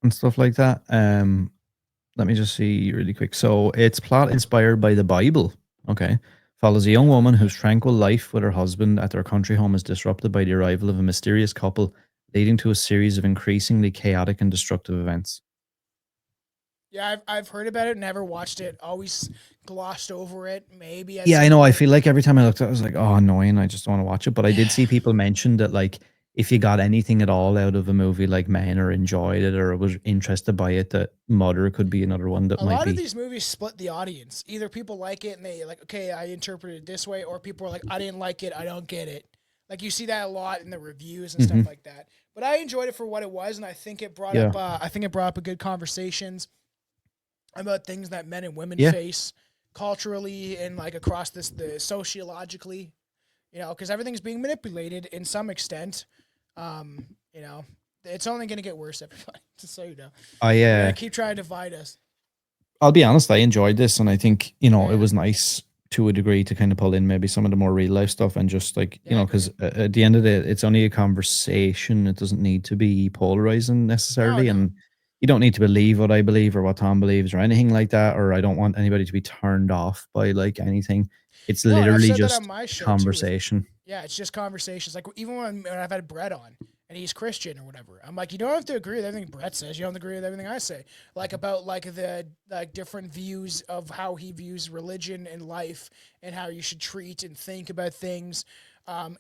And stuff like that. Let me just see really quick. So it's plot inspired by the Bible. Okay. Follows a young woman whose tranquil life with her husband at their country home is disrupted by the arrival of a mysterious couple, leading to a series of increasingly chaotic and destructive events.
Yeah, I've heard about it, never watched it, always glossed over it. Maybe.
Yeah, I know. I feel like every time I looked at it, I was like, oh, annoying. I just don't want to watch it. But I did see people mention that, like, if you got anything at all out of a movie like Men, or enjoyed it, or was interested by it, that Mother could be another one that
a
might
lot
be.
of these movies split the audience. Either people like it and they like, okay, I interpreted it this way, or people are like, I didn't like it, I don't get it. Like you see that a lot in the reviews and stuff like that. But I enjoyed it for what it was, and I think it brought up. I think it brought up a good conversations about things that men and women face culturally and like across the sociologically, because everything's being manipulated in some extent. It's only going to get worse, everybody. Just so you know, I keep trying to divide us.
I'll be honest, I enjoyed this, and I think it was nice to a degree to kind of pull in maybe some of the more real life stuff, and just like because at the end of it, it's only a conversation. It doesn't need to be polarizing necessarily, and you don't need to believe what I believe or what Tom believes or anything like that. Or I don't want anybody to be turned off by like anything. It's literally just conversation.
It's just conversations. Like even when I've had Brett on and he's Christian or whatever, I'm like, you don't have to agree with everything Brett says. You don't agree with everything I say. Like about like the different views of how he views religion and life and how you should treat and think about things.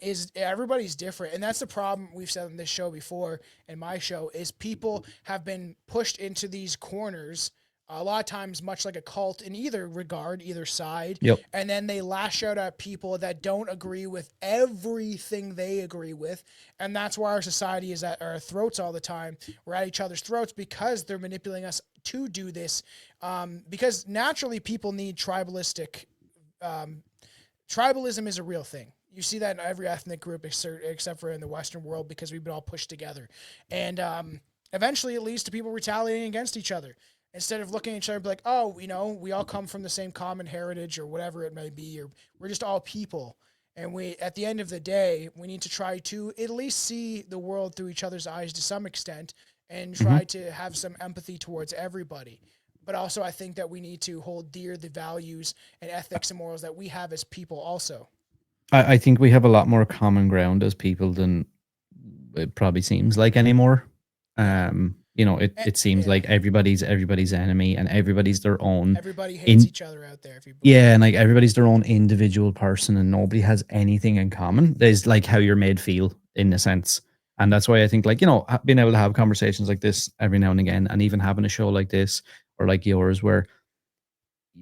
Is everybody's different, and that's the problem we've said on this show before. And my show is people have been pushed into these corners a lot of times, much like a cult in either regard, either side. And then they lash out at people that don't agree with everything they agree with. And that's why our society is at our throats all the time. We're at each other's throats because they're manipulating us to do this. Because naturally people need tribalistic, tribalism is a real thing. You see that in every ethnic group except for in the Western world, because we've been all pushed together. And eventually it leads to people retaliating against each other. Instead of looking at each other and be like, oh, we all come from the same common heritage or whatever it may be, or we're just all people. And at the end of the day, we need to try to at least see the world through each other's eyes to some extent and try to have some empathy towards everybody. But also I think that we need to hold dear the values and ethics and morals that we have as people also.
I think we have a lot more common ground as people than it probably seems like anymore.
Yeah.
It seems
Yeah.
like everybody's enemy and everybody's their own
Everybody hates
in
each other out there. If you believe.
yeah, and like everybody's their own individual person and nobody has anything in common. There's like how you're made feel in a sense. And that's why I think like, being able to have conversations like this every now and again and even having a show like this or like yours where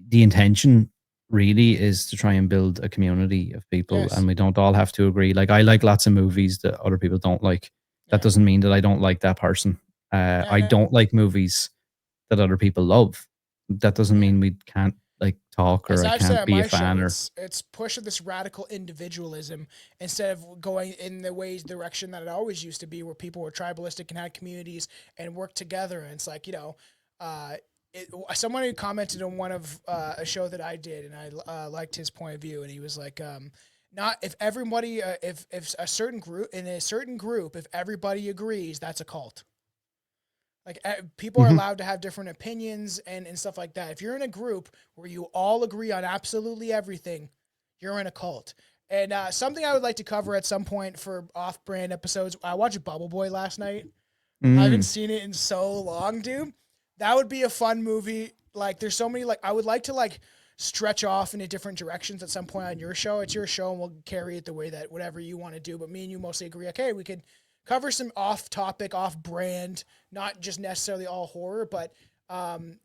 the intention really is to try and build a community of people
Yes.
and we don't all have to agree. Like I like lots of movies that other people don't like. That
Yeah.
doesn't mean that I don't like that person. I
And
don't like movies that other people love. That doesn't
yeah.
mean we can't like talk
As
or I
I've said
can't
on
be a
my show,
fan or
it's pushing this radical individualism instead of going in the direction that it always used to be, where people were tribalistic and had communities and worked together. And it's like, uh, someone who commented on one of a show that I did, and I liked his point of view, and he was like, not if everybody, if a certain group in a certain group, if everybody agrees, that's a cult. Like people are
Mhm.
allowed to have different opinions and stuff like that. If you're in a group where you all agree on absolutely everything, you're in a cult. And something I would like to cover at some point for off-brand episodes. I watched Bubble Boy last night. I haven't
Mm.
seen it in so long, dude. That would be a fun movie. Like, there's so many. Like, I would like to stretch off into different directions at some point on your show. It's your show, and we'll carry it the way that whatever you want to do. But me and you mostly agree. Okay, we could cover some off-topic, off-brand, not just necessarily all horror, but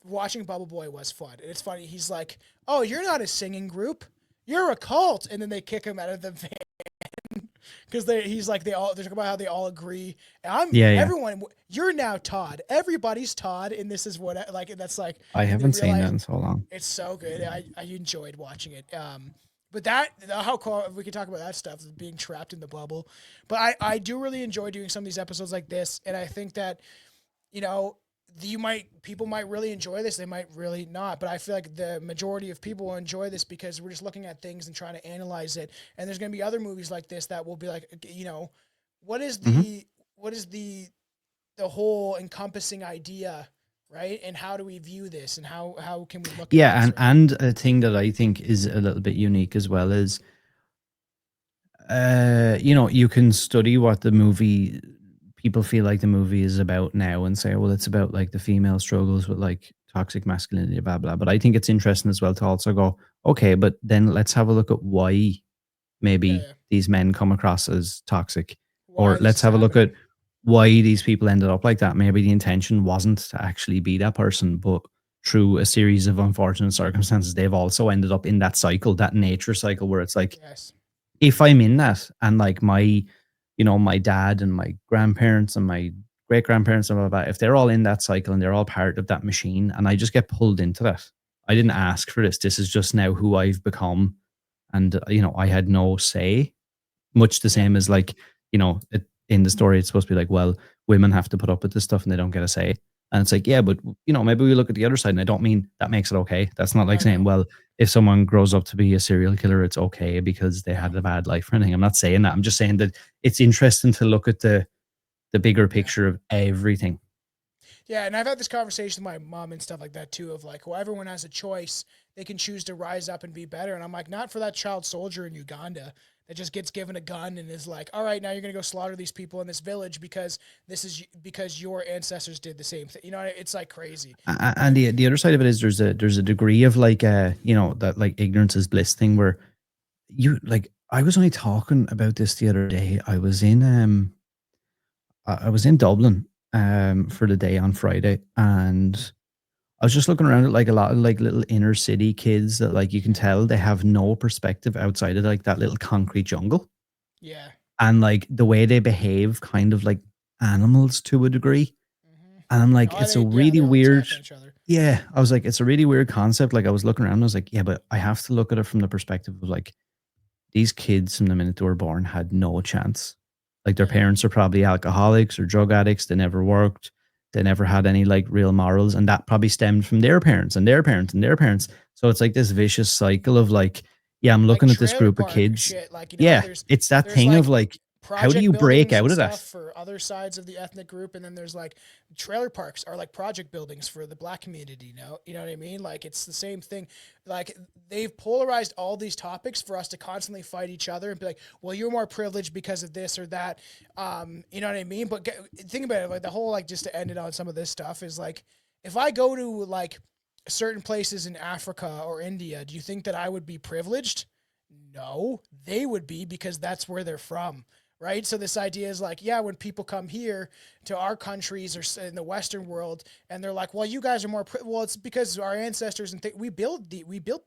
watching Bubble Boy was fun. And it's funny. He's like, "Oh, you're not a singing group. You're a cult," and then they kick him out of the van because he's like they're talking about how they all agree. And
Yeah, yeah.
everyone. You're now Todd. Everybody's Todd, and this is what that's like.
I
They
haven't seen that
realize
in so long.
it's so good. I enjoyed watching it. But how cool, we can talk about that stuff, being trapped in the bubble. But I do really enjoy doing some of these episodes like this, and I think that people might really enjoy this. They might really not, but I feel like the majority of people will enjoy this because we're just looking at things and trying to analyze it. And there's going to be other movies like this that will be like, what is the whole encompassing idea, right? And how do we view this, and how can we look
Yeah,
at this?
and a thing that I think is a little bit unique as well is you can study what the movie people feel like the movie is about now and say, well, it's about like the female struggles with like toxic masculinity, blah blah. But I think it's interesting as well to also go, okay, but then let's have a look at why maybe
Yeah.
these men come across as toxic.
Why
Or
this
let's
is
have a look
happening.
at why these people ended up like that. Maybe the intention wasn't to actually be that person, but through a series of unfortunate circumstances, they've also ended up in that cycle, that nature cycle where it's like,
Yes.
if I'm in that and like my dad and my grandparents and my great grandparents and all that, if they're all in that cycle and they're all part of that machine and I just get pulled into that, I didn't ask for this. This is just now who I've become. And, I had no say, much the same as like, in the story, it's supposed to be like, well, women have to put up with this stuff and they don't get a say. And it's like, yeah, but maybe we look at the other side, and I don't mean that makes it okay. That's not like
No,
saying,
no.
well, if someone grows up to be a serial killer, it's okay because they
No.
had a bad life or anything. I'm not saying that. I'm just saying that it's interesting to look at the bigger picture of everything.
Yeah, and I've had this conversation with my mom and stuff like that too, of like, well, everyone has a choice. They can choose to rise up and be better. And I'm like, not for that child soldier in Uganda that just gets given a gun and is like, all right, now you're going to go slaughter these people in this village because because your ancestors did the same thing. It's like crazy.
And the other side of it is there's a degree of like that like ignorance is bliss thing where you like I was only talking about this the other day. I was in Dublin for the day on Friday, and I was just looking around at like a lot of like little inner city kids that like you can tell they have no perspective outside of like that little concrete jungle.
Yeah.
And like the way they behave kind of like animals to a degree.
Mm-hmm.
And I'm like, it's a really
They all
weird.
attack each other.
Yeah. I was like, it's a really weird concept. Like I was looking around, and I was like, yeah, but I have to look at it from the perspective of like these kids from the minute they were born had no chance. Like their
Yeah.
parents are probably alcoholics or drug addicts. They never worked. They never had any like real morals. And that probably stemmed from their parents and their parents and their parents. So it's like this vicious cycle of like, yeah, I'm
Like
looking at this
trailer
group of
park
kids.
shit. Like,
Yeah. It's that
there's
thing
like
of like, how do you
project
break
buildings
out
and
of that?
stuff for other sides of the ethnic group, and then there's like trailer parks are like project buildings for the black community. You know what I mean? Like it's the same thing. Like they've polarized all these topics for us to constantly fight each other and be like, well, you're more privileged because of this or that. You know what I mean? But think about it, like the whole, like, just to end it on some of this stuff is like, if I go to like certain places in Africa or India, do you think that I would be privileged? No, they would be, because that's where they're from. Right. So this idea is like, yeah, when people come here to our countries or in the Western world and they're like, well, you guys are more, well, it's because our ancestors and we built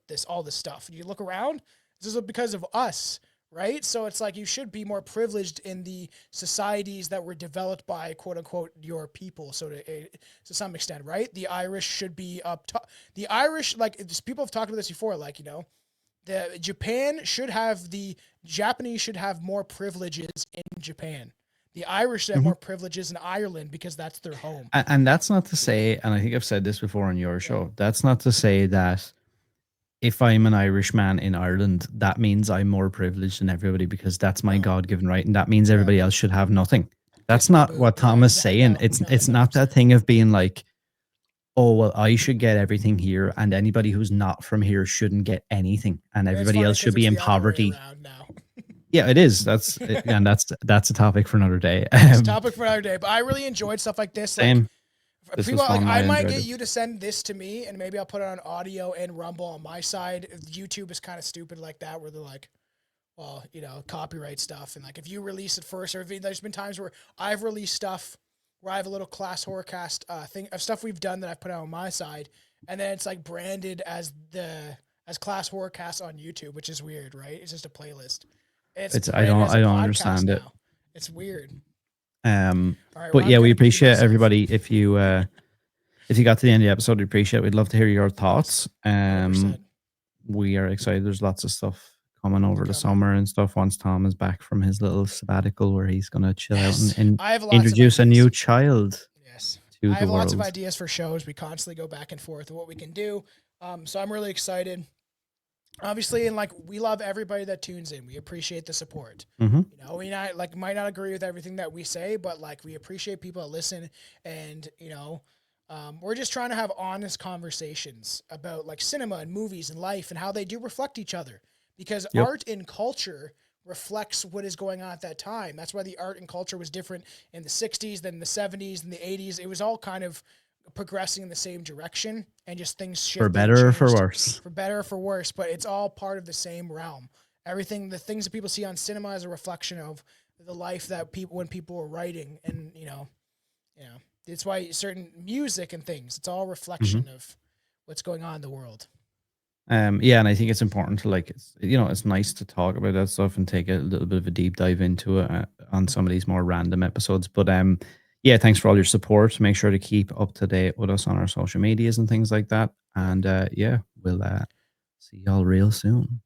this, all this stuff. And you look around, this is because of us. Right. So it's like, you should be more privileged in the societies that were developed by quote unquote your people. So to some extent, right. The Irish should be up top. The Irish, like, people have talked about this before, like, you know, the Japanese should have more privileges in Japan. The Irish should have more privileges in Ireland because that's their home.
And that's not to say, and I think I've said this before on your show, that's not to say that if I'm an Irishman in Ireland, that means I'm more privileged than everybody because that's my God-given right, and that means everybody else should have nothing. That's not what Tom is saying. It's not that thing of being like, oh, well, I should get everything here, and anybody who's not from here shouldn't get anything, and everybody else should be in poverty. Yeah, it is. And that's a topic for another day.
It's a topic for another day. But I really enjoyed stuff like this.
Same.
Like, people, like, I might get you to send this to me, and maybe I'll put it on audio and Rumble on my side. YouTube is kind of stupid like that, where they're like, well, you know, copyright stuff, and like if you release it first, or there's been times where I've released stuff where I have a little ClassHorrorCast thing of stuff we've done that I've put out on my side, and then it's like branded as ClassHorrorCast on YouTube, which is weird, right? It's just a playlist.
I don't understand it.
It's weird.
Right, but yeah, we appreciate everybody. If you got to the end of the episode, we appreciate it. We'd love to hear your thoughts. 100%. We are excited. There's lots of stuff coming over the summer and stuff once Tom is back from his little sabbatical where he's going to chill out and introduce a new child.
Yes.
To
I have
the
lots of
world.
ideas for shows. We constantly go back and forth with what we can do. So I'm really excited. Obviously, and like, we love everybody that tunes in. We appreciate the support. You know, we might not agree with everything that we say, but like, we appreciate people that listen, and you know, we're just trying to have honest conversations about like cinema and movies and life and how they do reflect each other, because art and culture reflects what is going on at that time. That's why the art and culture was different in the 60s than the 70s and the 80s. It was all kind of progressing in the same direction, and just things shifted,
for better or for worse.
For better or for worse, but it's all part of the same realm. Everything, the things that people see on cinema is a reflection of the life that when people were writing, and you know, it's why certain music and things, it's all a reflection of what's going on in the world.
Yeah, and I think it's important to, like, it's nice to talk about that stuff and take a little bit of a deep dive into it on some of these more random episodes. But yeah, thanks for all your support. Make sure to keep up to date with us on our social medias and things like that. And yeah, we'll see y'all real soon.